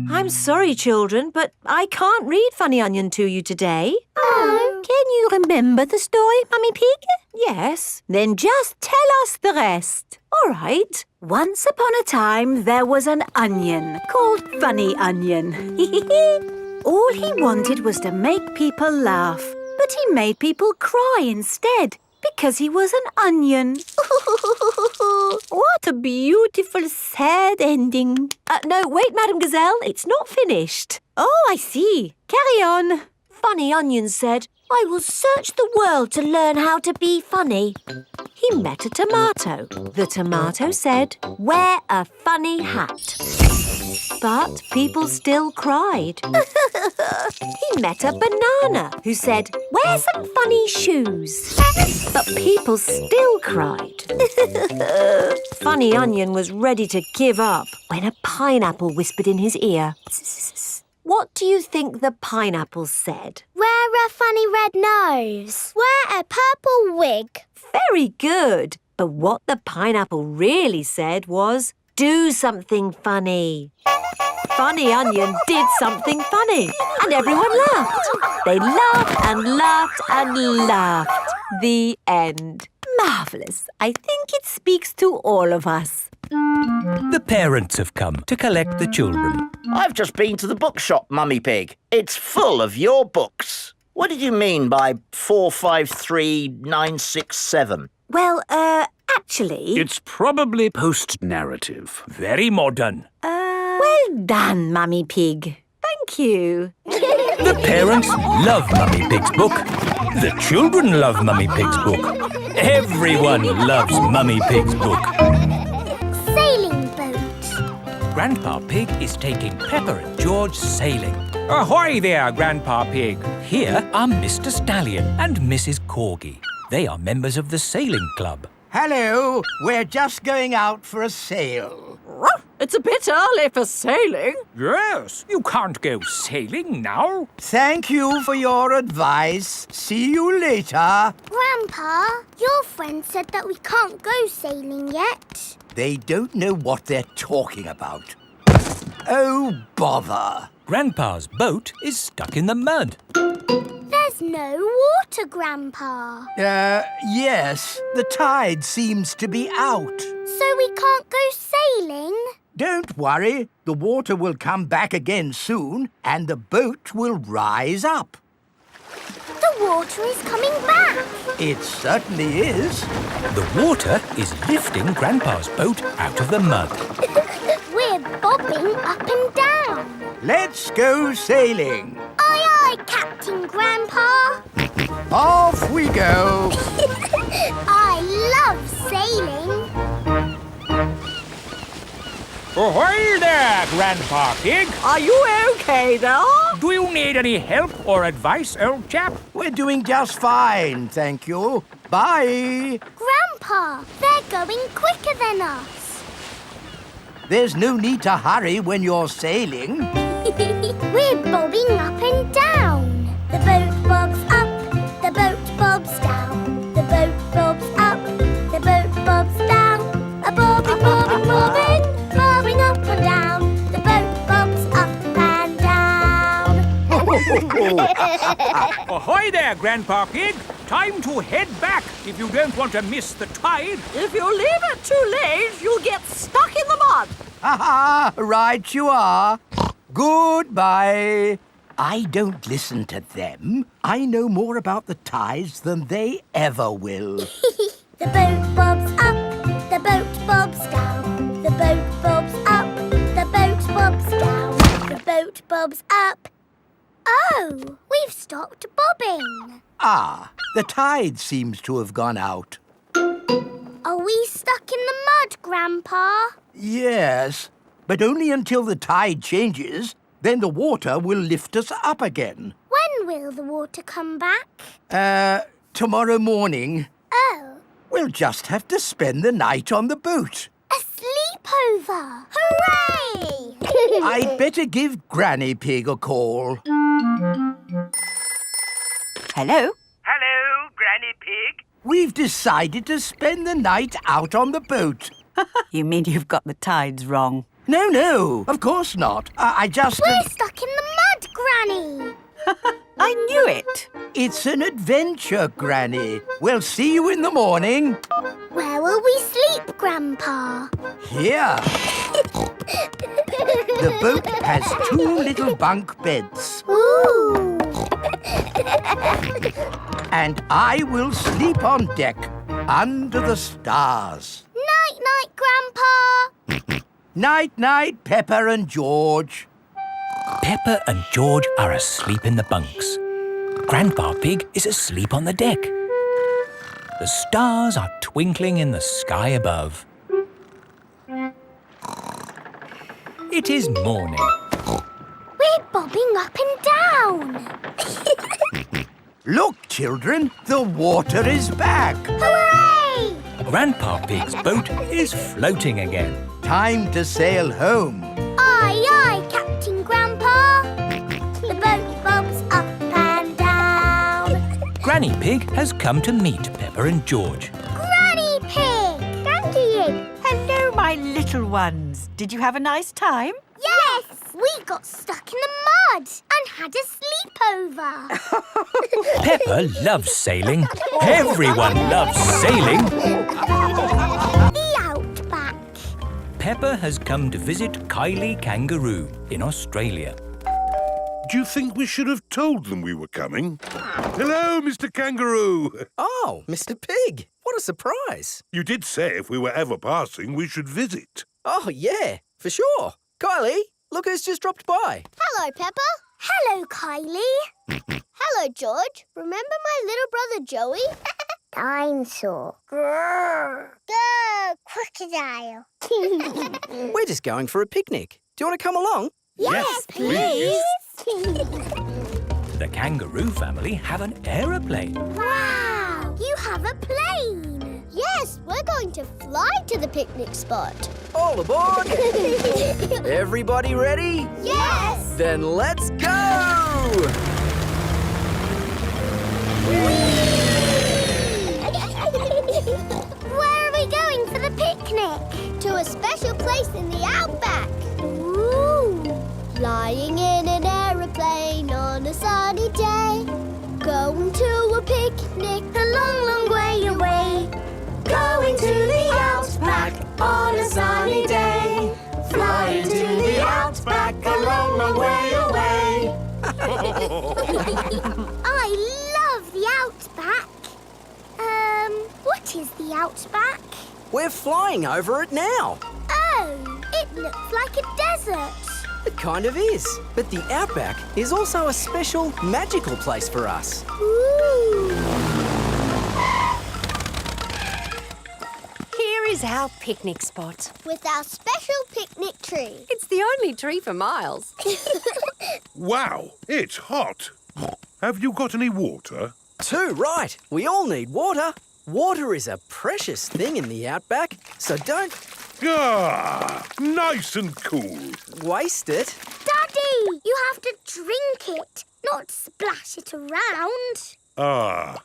S3: I'm sorry, children, but I can't read Funny Onion to you today.
S1: Oh.
S3: Can you remember the story, Mummy Pig? Yes. Then just tell us the rest. All right. Once upon a time, there was an onion called Funny Onion. All he wanted was to make people laugh, but he made people cry instead because he was an onion. What a beautiful, sad ending. No, wait, Madam Gazelle, it's not finished. Oh, I see. Carry on. Funny Onion said, I will search the world to learn how to be funny. He met a tomato. The tomato said, wear a funny hat. But people still cried. He met a banana who said, wear some funny shoes. But people still cried. Funny Onion was ready to give up when a pineapple whispered in his ear. What do you think the pineapple said?
S1: Wear a funny red nose. Wear a purple wig.
S3: Very good. But what the pineapple really said was,
S15: do something funny. Funny Onion did something funny, and everyone laughed. They laughed and laughed and laughed. The end. Marvellous. I think it speaks to all of us.
S2: The parents have come to collect the children.
S16: I've just been to the bookshop, Mummy Pig. It's full of your books. What did you mean by 453967?
S15: Well, actually...
S5: It's probably post-narrative.
S2: Very modern.
S15: Well done, Mummy Pig. Thank you.
S2: The parents love Mummy Pig's book. The children love Mummy Pig's book. Everyone loves Mummy Pig's book.
S1: Sailing boat.
S2: Grandpa Pig is taking Peppa and George sailing. Ahoy there, Grandpa Pig. Here are Mr. Stallion and Mrs. Corgi. They are members of the sailing club.
S12: Hello, we're just going out for a sail.
S15: It's a bit early for sailing.
S2: Yes, you can't go sailing now.
S12: Thank you for your advice. See you later.
S1: Grandpa, your friend said that we can't go sailing yet.
S12: They don't know what they're talking about. Oh, bother.
S2: Grandpa's boat is stuck in the mud.
S1: There's no water, Grandpa.
S12: Yes. The tide seems to be out.
S1: So we can't go sailing?
S12: Don't worry. The water will come back again soon and the boat will rise up.
S1: The water is coming back.
S12: It certainly is.
S2: The water is lifting Grandpa's boat out of the mud.
S1: We're bobbing up and down.
S12: Let's go sailing.
S1: Aye, aye, Captain Grandpa.
S12: Off we go.
S1: I love sailing.
S2: Ahoy there, Grandpa Pig.
S15: Are you okay there?
S2: Do you need any help or advice, old chap?
S12: We're doing just fine, thank you. Bye.
S1: Grandpa, they're going quicker than us.
S12: There's no need to hurry when you're sailing.
S1: We're bobbing up and down. The boat bobs up, the boat bobs down. The boat bobs up, the boat bobs down. A bobbing, bobbing, bobbing, bobbing up and down. The boat bobs up and down.
S2: Ahoy there, Grandpa Pig. Time to head back if you don't want to miss the tide.
S15: If you leave it too late, you'll get stuck in the mud.
S12: Ha-ha, right you are. Goodbye. I don't listen to them. I know more about the tides than they ever will.
S1: The boat bobs up, the boat bobs down. The boat bobs up, the boat bobs down. The boat bobs up. Oh, we've stopped bobbing.
S12: Ah, the tide seems to have gone out.
S1: Are we stuck in the mud, Grandpa?
S12: Yes, but only until the tide changes. Then the water will lift us up again.
S1: When will the water come back?
S12: Tomorrow morning.
S1: Oh.
S12: We'll just have to spend the night on the boat.
S1: A sleepover! Hooray!
S12: I'd better give Granny Pig a call.
S3: Hello?
S12: Hello, Granny Pig. We've decided to spend the night out on the boat.
S3: You mean you've got the tides wrong?
S12: No, of course not. I just...
S1: We're stuck in the mud, Granny.
S3: I knew it.
S12: It's an adventure, Granny. We'll see you in the morning.
S1: Where will we sleep, Grandpa?
S12: Here. The boat has 2 little bunk beds.
S1: Ooh.
S12: And I will sleep on deck, under the stars.
S1: Night-night, Grandpa.
S12: Night-night, Peppa and George.
S2: Peppa and George are asleep in the bunks. Grandpa Pig is asleep on the deck. The stars are twinkling in the sky above. It is morning.
S1: We're bobbing up and down.
S12: Look, children, the water is back.
S1: Hooray!
S2: Grandpa Pig's boat is floating again.
S12: Time to sail home.
S1: Aye, aye, Captain Grandpa. The boat bobs up and down.
S2: Granny Pig has come to meet Peppa and George.
S1: Granny Pig! Thank you.
S3: Hello, my
S15: little ones. Did you have a nice time?
S1: Yes! We got stuck in the mud and had a sleepover.
S2: Peppa loves sailing. Everyone loves sailing.
S1: The Outback.
S2: Peppa has come to visit Kylie Kangaroo in Australia.
S4: Do you think we should have told them we were coming? Hello, Mr. Kangaroo.
S17: Oh, Mr. Pig. What a surprise.
S4: You did say if we were ever passing, we should visit.
S17: Oh, yeah, for sure. Kylie, look who's just dropped by.
S1: Hello, Peppa. Hello, Kylie. Hello, George. Remember my little brother Joey? Dinosaur. Grrr. Grrr. Crocodile.
S17: We're just going for a picnic. Do you want to come along?
S1: Yes, please.
S2: The kangaroo family have an aeroplane.
S1: Wow! You have a plane. Yes, we're going to fly to the picnic spot.
S17: All aboard! Everybody ready?
S1: Yes!
S17: Then let's go!
S1: Where are we going for the picnic? To a special place in the Outback. Ooh! Flying in an aeroplane on a sunny day. Going to a picnic a long, long way away. Going to the Outback on a sunny day. Flying to the Outback a long, long way away. I love the Outback. What is the Outback?
S17: We're flying over it now.
S1: Oh, it looks like a desert.
S17: It kind of is. But the Outback is also a special, magical place for us.
S1: Ooh.
S15: Here is our picnic spot.
S1: With our special picnic tree.
S11: It's the only tree for miles.
S4: Wow, it's hot. Have you got any water?
S17: Too right. We all need water. Water is a precious thing in the Outback, so don't...
S4: Ah, nice and cool.
S17: Waste it.
S1: Daddy, you have to drink it, not splash it around.
S4: Ah.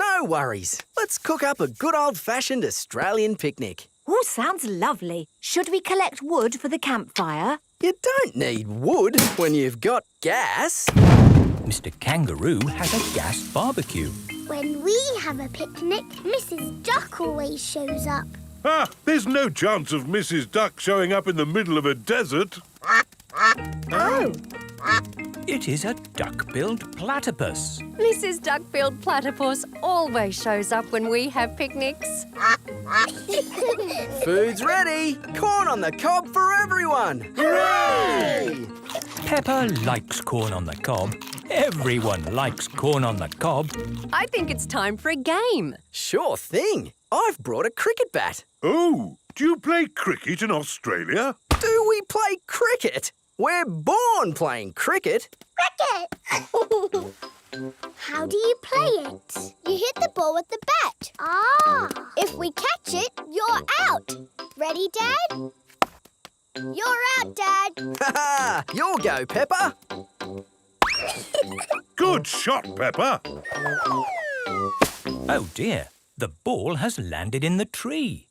S17: No worries. Let's cook up a good old-fashioned Australian picnic.
S15: Oh, sounds lovely. Should we collect wood for the campfire?
S17: You don't need wood when you've got gas.
S2: Mr. Kangaroo has a gas barbecue.
S1: When we have a picnic, Mrs. Duck always shows up.
S4: Ah, there's no chance of Mrs. Duck showing up in the middle of a desert.
S15: Oh.
S2: It is a duck-billed platypus.
S11: Mrs. Duck-billed Platypus always shows up when we have picnics.
S17: Food's ready. Corn on the cob for everyone. Hooray!
S2: Peppa likes corn on the cob. Everyone likes corn on the cob.
S11: I think it's time for a game.
S17: Sure thing. I've brought a cricket bat.
S4: Oh, do you play cricket in Australia?
S17: Do we play cricket? We're born playing cricket.
S1: Cricket! How do you play it? You hit the ball with the bat. Ah! If we catch it, you're out. Ready, Dad? You're out, Dad.
S17: Ha! You'll go, Peppa.
S4: Good shot, Peppa.
S2: Oh dear, the ball has landed in the tree.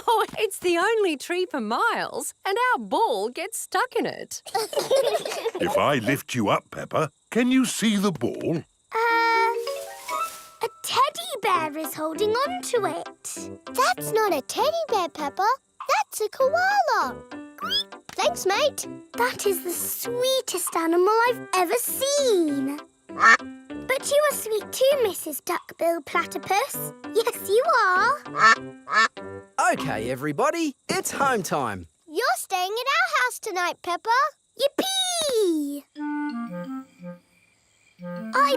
S11: Oh, it's the only tree for miles, and our ball gets stuck in it.
S4: If I lift you up, Peppa, can you see the ball?
S1: A teddy bear is holding on to it. That's not a teddy bear, Peppa. That's a koala. Thanks, mate. That is the sweetest animal I've ever seen. But you are sweet too, Mrs. Duck-billed Platypus. Yes, you are.
S17: OK, everybody, it's home time.
S1: You're staying at our house tonight, Peppa. Yippee! I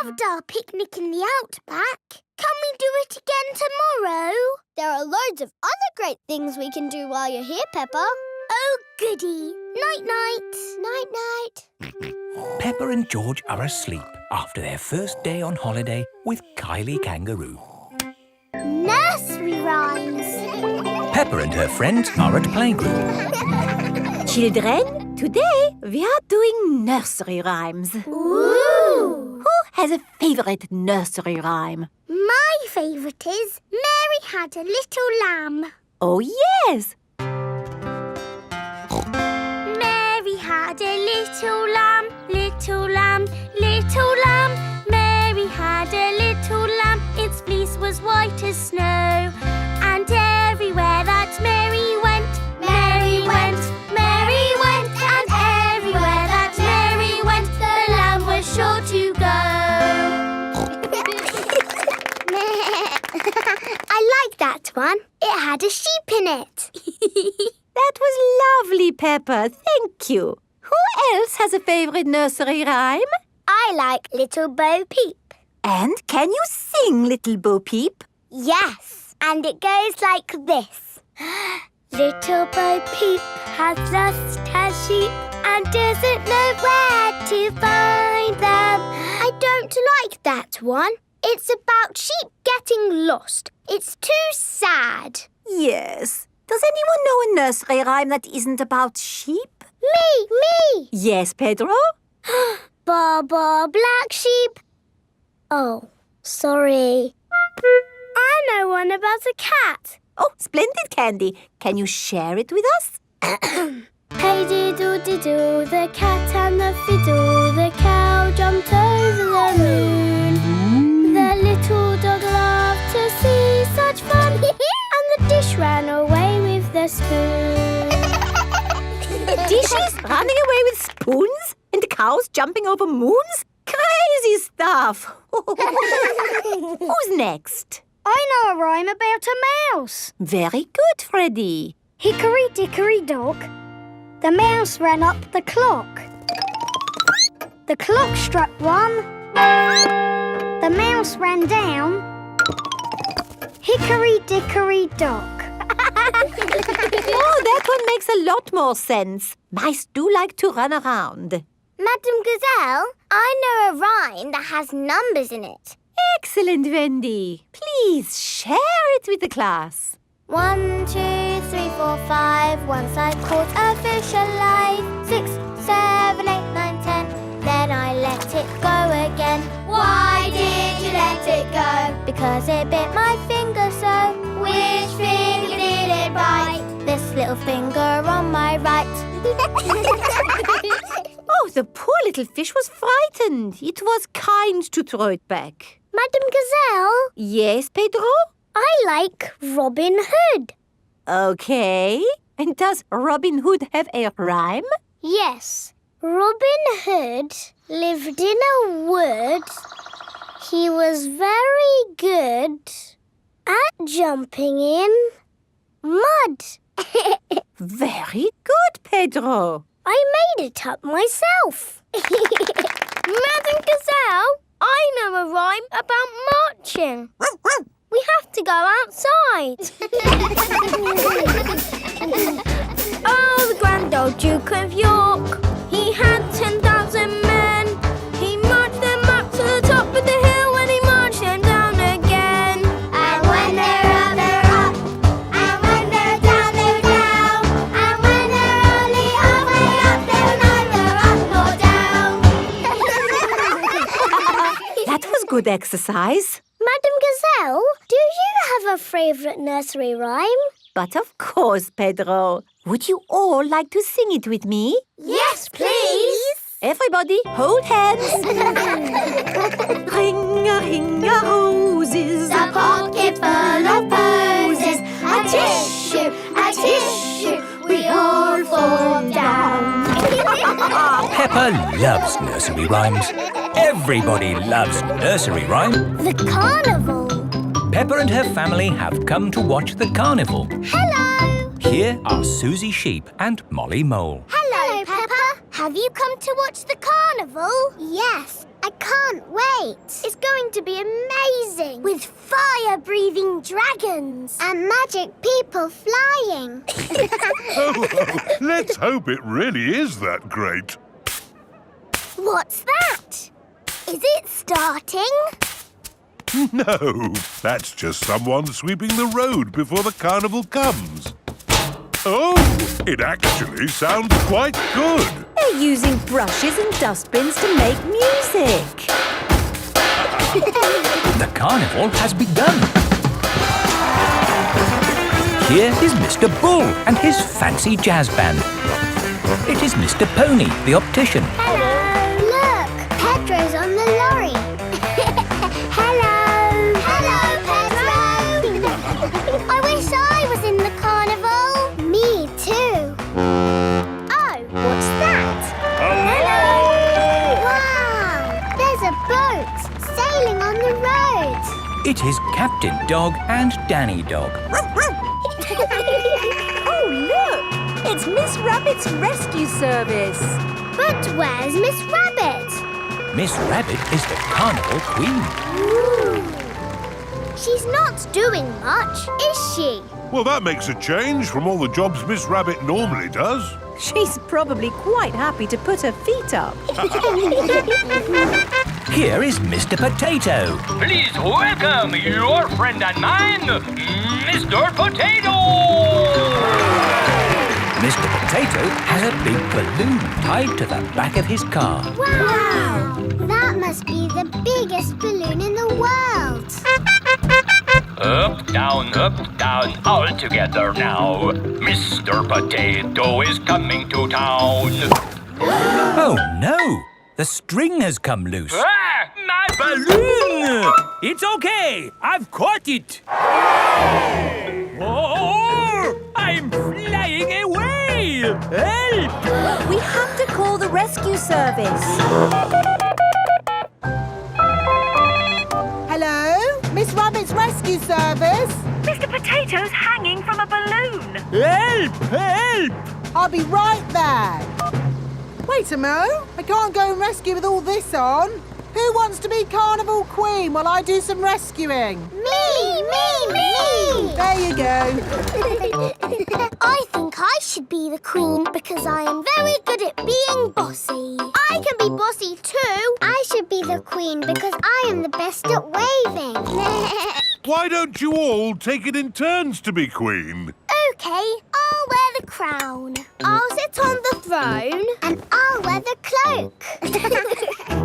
S1: loved our picnic in the Outback. Can we do it again tomorrow? There are loads of other great things we can do while you're here, Peppa. Oh, goody. Night-night. Night-night.
S2: Peppa and George are asleep after their first day on holiday with Kylie Kangaroo.
S1: Nursery Rhymes.
S2: Peppa and her friends are at playgroup.
S3: Children, today we are doing nursery rhymes.
S1: Ooh!
S3: Who has a favourite nursery rhyme?
S1: My favourite is Mary Had a Little Lamb.
S3: Oh, yes.
S1: Mary had a little lamb, little lamb, little lamb. Mary had a little lamb, its fleece was white as snow. And everywhere that Mary went, Mary went, Mary went. And everywhere that Mary went, the lamb was sure to go. I like that one. It had a sheep in it.
S3: That was lovely, Peppa. Thank you. Who else has a favourite nursery rhyme?
S1: I like Little Bo Peep.
S3: And can you sing, Little Bo Peep?
S1: Yes, and it goes like this. Little Bo Peep has lost her sheep and doesn't know where to find them. I don't like that one. It's about sheep getting lost. It's too sad.
S3: Yes. Does anyone know a nursery rhyme that isn't about sheep?
S1: Me!
S3: Yes, Pedro?
S1: Ba ba black sheep. Oh, sorry. I know one about a cat.
S3: Oh, splendid, Candy. Can you share it with us?
S1: Hey diddle-diddle, the cat and the fiddle, the cow jumped over the moon. The little dog loved to see such fun, and the dish ran away with the spoon.
S3: Dishes running away with spoons? And cows jumping over moons? Crazy stuff. Who's next?
S1: I know a rhyme about a mouse.
S3: Very good, Freddy.
S1: Hickory dickory dock, the mouse ran up the clock. The clock struck 1. The mouse ran down. Hickory dickory dock.
S3: Oh, that one makes a lot more sense. Mice do like to run around.
S1: Madam Gazelle, I know a rhyme that has numbers in it.
S3: Excellent, Wendy. Please share it with the class.
S1: 1, 2, 3, 4, 5. Once I caught a fish alive. 6, 7, 8, 9, 10. Then I let it go again. Why did you let it go? Because it bit my finger so. Which finger did it bite? This little finger on my right.
S3: Oh, the poor little fish was frightened. It was kind to throw it back.
S1: Madam Gazelle?
S3: Yes, Pedro?
S1: I like Robin Hood.
S3: Okay. And does Robin Hood have a rhyme?
S1: Yes. Robin Hood lived in a wood. He was very good at jumping in mud.
S3: Very good, Pedro.
S1: I made it up myself. Madam Gazelle, I know a rhyme about marching. We have to go outside. Oh, the grand old Duke of York, he had 10,000 men. He marched them up to the top of the hill and he marched them down again. And when they're up, they're up. And when they're down, they're down. And when they're only halfway up, they're neither up nor down.
S3: That was good exercise.
S1: Madam Gazelle, do you have a favourite nursery rhyme?
S3: But of course, Pedro. Would you all like to sing it with me?
S1: Yes, please.
S3: Everybody, hold hands. Ring-a-ring-a-roses,
S1: a pocket full of posies, a tissue, we all fall down.
S2: Peppa loves nursery rhymes. Everybody loves nursery rhyme.
S1: The carnival.
S2: Peppa and her family have come to watch the carnival.
S1: Hello.
S2: Here are Susie Sheep and Molly Mole.
S1: Hello, Peppa. Have you come to watch the carnival? Yes. I can't wait. It's going to be amazing. With fire-breathing dragons. And magic people flying.
S4: Let's hope it really is that great.
S1: What's that? Is it starting?
S4: No, that's just someone sweeping the road before the carnival comes. Oh, it actually sounds quite good.
S3: They're using brushes and dustbins to make music.
S2: The carnival has begun. here is Mr. Bull and his fancy jazz band. It is Mr. Pony, the optician.
S1: Hello. Look, Pedro's on the lorry. Hello. Hello, Pedro. I wish I was in the carnival. Me too. Oh, what's that?
S7: Hello.
S1: Wow, there's a boat sailing on the road.
S2: It is Captain Dog and Danny Dog.
S15: Oh, look! It's Miss Rabbit's rescue service.
S1: But where's Miss Rabbit?
S2: Miss Rabbit is the carnival queen.
S1: Ooh. She's not doing much, is she?
S4: Well, that makes a change from all the jobs Miss Rabbit normally does.
S15: She's probably quite happy to put her feet up.
S2: Here is Mr. Potato.
S18: Please welcome your friend and mine, Mr. Potato!
S2: Mr. Potato has a big balloon tied to the back of his car.
S1: Wow! That must be the biggest balloon in the world.
S18: Up, down, all together now. Mr. Potato is coming to town.
S2: Oh no! The string has come loose.
S18: Ah, my balloon!
S2: It's okay! I've caught it!
S18: Oh, I'm flying away! Help!
S15: We have to call the rescue service.
S6: Hello? Miss Rabbit's rescue service?
S15: Mr. Potato's hanging from a balloon.
S18: Help! Help!
S6: I'll be right there. Wait a mo. I can't go and rescue with all this on. Who wants to be Carnival Queen while I do some rescuing?
S1: Me!
S6: There you go.
S1: I think I should be the queen because I am very good at being bossy. I can be bossy too. I should be the queen because I am the best at waving.
S4: Why don't you all take it in turns to be queen?
S1: OK, I'll wear the crown. I'll sit on the throne and I'll wear the cloak.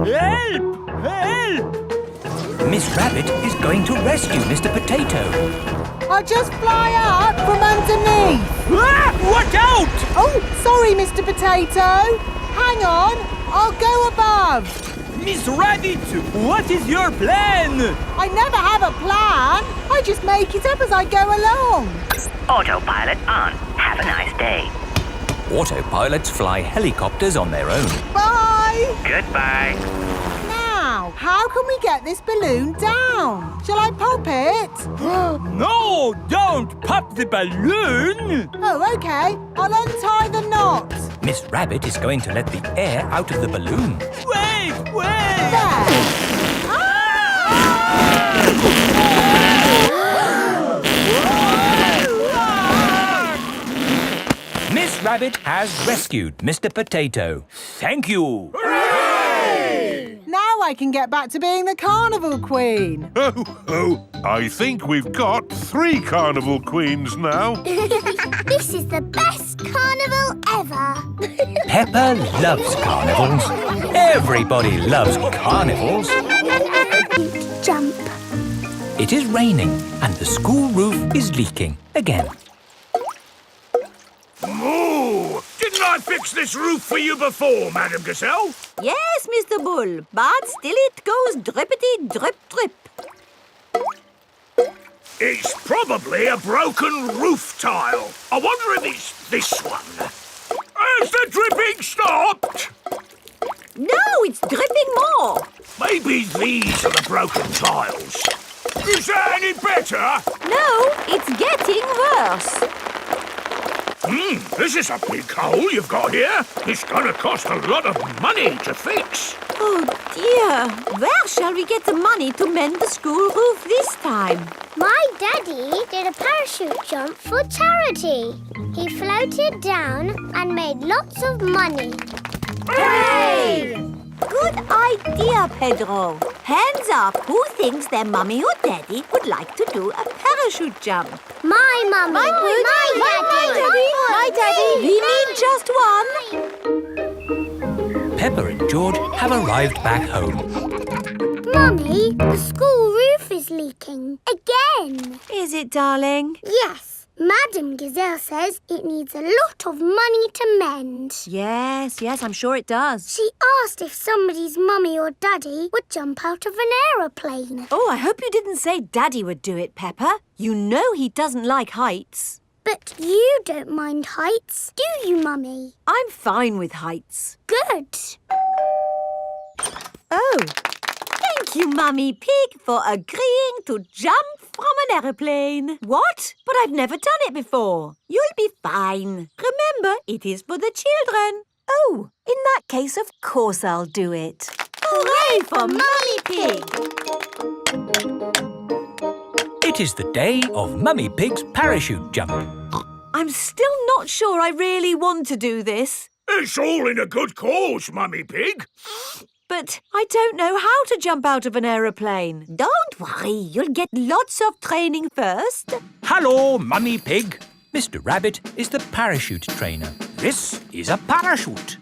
S18: Help! Help!
S2: Miss Rabbit is going to rescue Mr. Potato.
S6: I'll just fly up from underneath.
S18: Ah! Watch out!
S6: Oh, sorry, Mr. Potato. Hang on, I'll go above.
S18: Miss Rabbit, what is your plan?
S6: I never have a plan. I just make it up as I go along.
S19: Autopilot on. Have a nice day.
S2: Autopilots fly helicopters on their own.
S6: Bye.
S19: Goodbye.
S6: Now, how can we get this balloon down? Shall I pop it?
S18: No, don't pop the balloon!
S6: Oh, OK. I'll untie the knot.
S2: Miss Rabbit is going to let the air out of the balloon.
S18: Wait!
S6: There.
S2: Miss Rabbit has rescued Mr. Potato. Thank you.
S6: Now I can get back to being the Carnival Queen.
S4: Oh, I think we've got 3 Carnival Queens now.
S1: This is the best carnival ever.
S2: Peppa loves carnivals. Everybody loves carnivals.
S1: Jump.
S2: It is raining and the school roof is leaking again.
S5: Moo! Didn't I fix this roof for you before, Madam Gazelle?
S15: Yes, Mr. Bull, but still it goes drippity drip drip.
S5: It's probably a broken roof tile. I wonder if it's this one. Has the dripping stopped?
S15: No, it's dripping more.
S5: Maybe these are the broken tiles. Is that any better?
S15: No, it's getting worse.
S5: This is a big hole you've got here. It's gonna cost a lot of money to fix.
S15: Oh dear, where shall we get the money to mend the school roof this time?
S1: My daddy did a parachute jump for charity. He floated down and made lots of money.
S15: Hooray! Good idea, Pedro. Hands up, who thinks their mummy or daddy would like to do a parachute jump?
S1: My mummy. My daddy.
S15: We need just one.
S2: Peppa and George have arrived back home.
S1: Mummy, the school roof is leaking again.
S15: Is it, darling?
S1: Yes. Madam Gazelle says it needs a lot of money to mend.
S15: Yes, I'm sure it does.
S1: She asked if somebody's mummy or daddy would jump out of an aeroplane.
S15: Oh, I hope you didn't say Daddy would do it, Peppa. You know he doesn't like heights.
S1: But you don't mind heights, do you, Mummy?
S15: I'm fine with heights.
S1: Good.
S15: Oh, thank you, Mummy Pig, for agreeing to jump from an aeroplane. What? But I've never done it before. You'll be fine. Remember, it is for the children. Oh, in that case, of course I'll do it. Hooray for Mummy Pig!
S2: It is the day of Mummy Pig's parachute jump.
S15: I'm still not sure I really want to do this.
S5: It's all in a good cause, Mummy Pig.
S15: But I don't know how to jump out of an aeroplane. Don't worry, you'll get lots of training first.
S2: Hello, Mummy Pig. Mr. Rabbit is the parachute trainer. This is a parachute.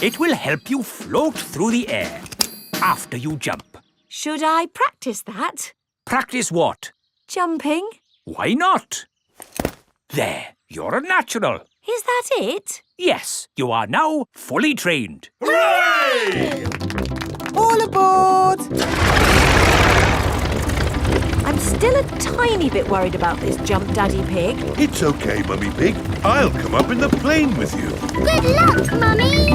S2: It will help you float through the air after you jump.
S15: Should I practice that?
S2: Practice what?
S15: Jumping.
S2: Why not? There, you're a natural.
S15: Is that it?
S2: Yes, you are now fully trained.
S5: Hooray!
S6: All aboard!
S15: I'm still a tiny bit worried about this jump, Daddy Pig.
S4: It's okay, Mummy Pig. I'll come up in the plane with you.
S1: Good luck, Mummy!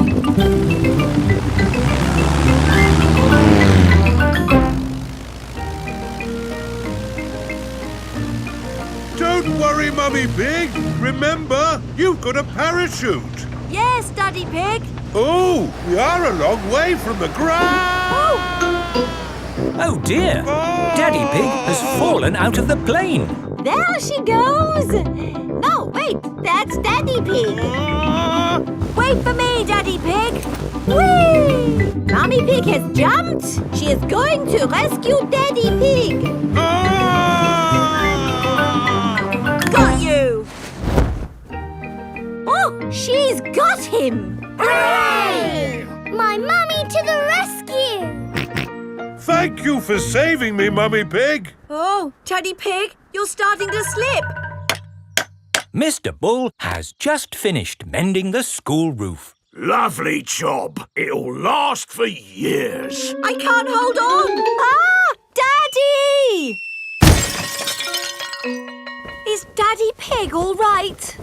S4: Don't worry, Mummy Pig. Remember, you've got a parachute.
S15: Yes, Daddy Pig.
S4: Oh, we are a long way from the ground.
S2: Oh dear, Daddy Pig has fallen out of the plane.
S15: There she goes. No, wait, that's Daddy Pig. Wait for me, Daddy Pig. Whee! Mummy Pig has jumped. She is going to rescue Daddy Pig. Got you. Oh, she's got him.
S1: Hooray! My mummy to the rescue!
S4: Thank you for saving me, Mummy Pig.
S15: Oh, Daddy Pig, you're starting to slip.
S2: Mr. Bull has just finished mending the school roof.
S5: Lovely job. It'll last for years.
S15: I can't hold on. Ah, Daddy! Is Daddy Pig all right?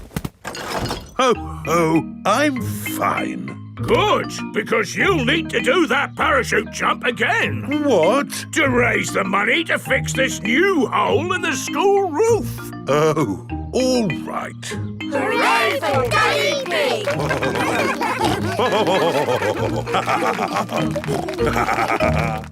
S4: Ho, ho, I'm fine.
S5: Good, because you'll need to do that parachute jump again.
S4: What?
S5: To raise the money to fix this new hole in the school roof.
S4: Oh, all right.
S1: Hooray for Daddy Pig!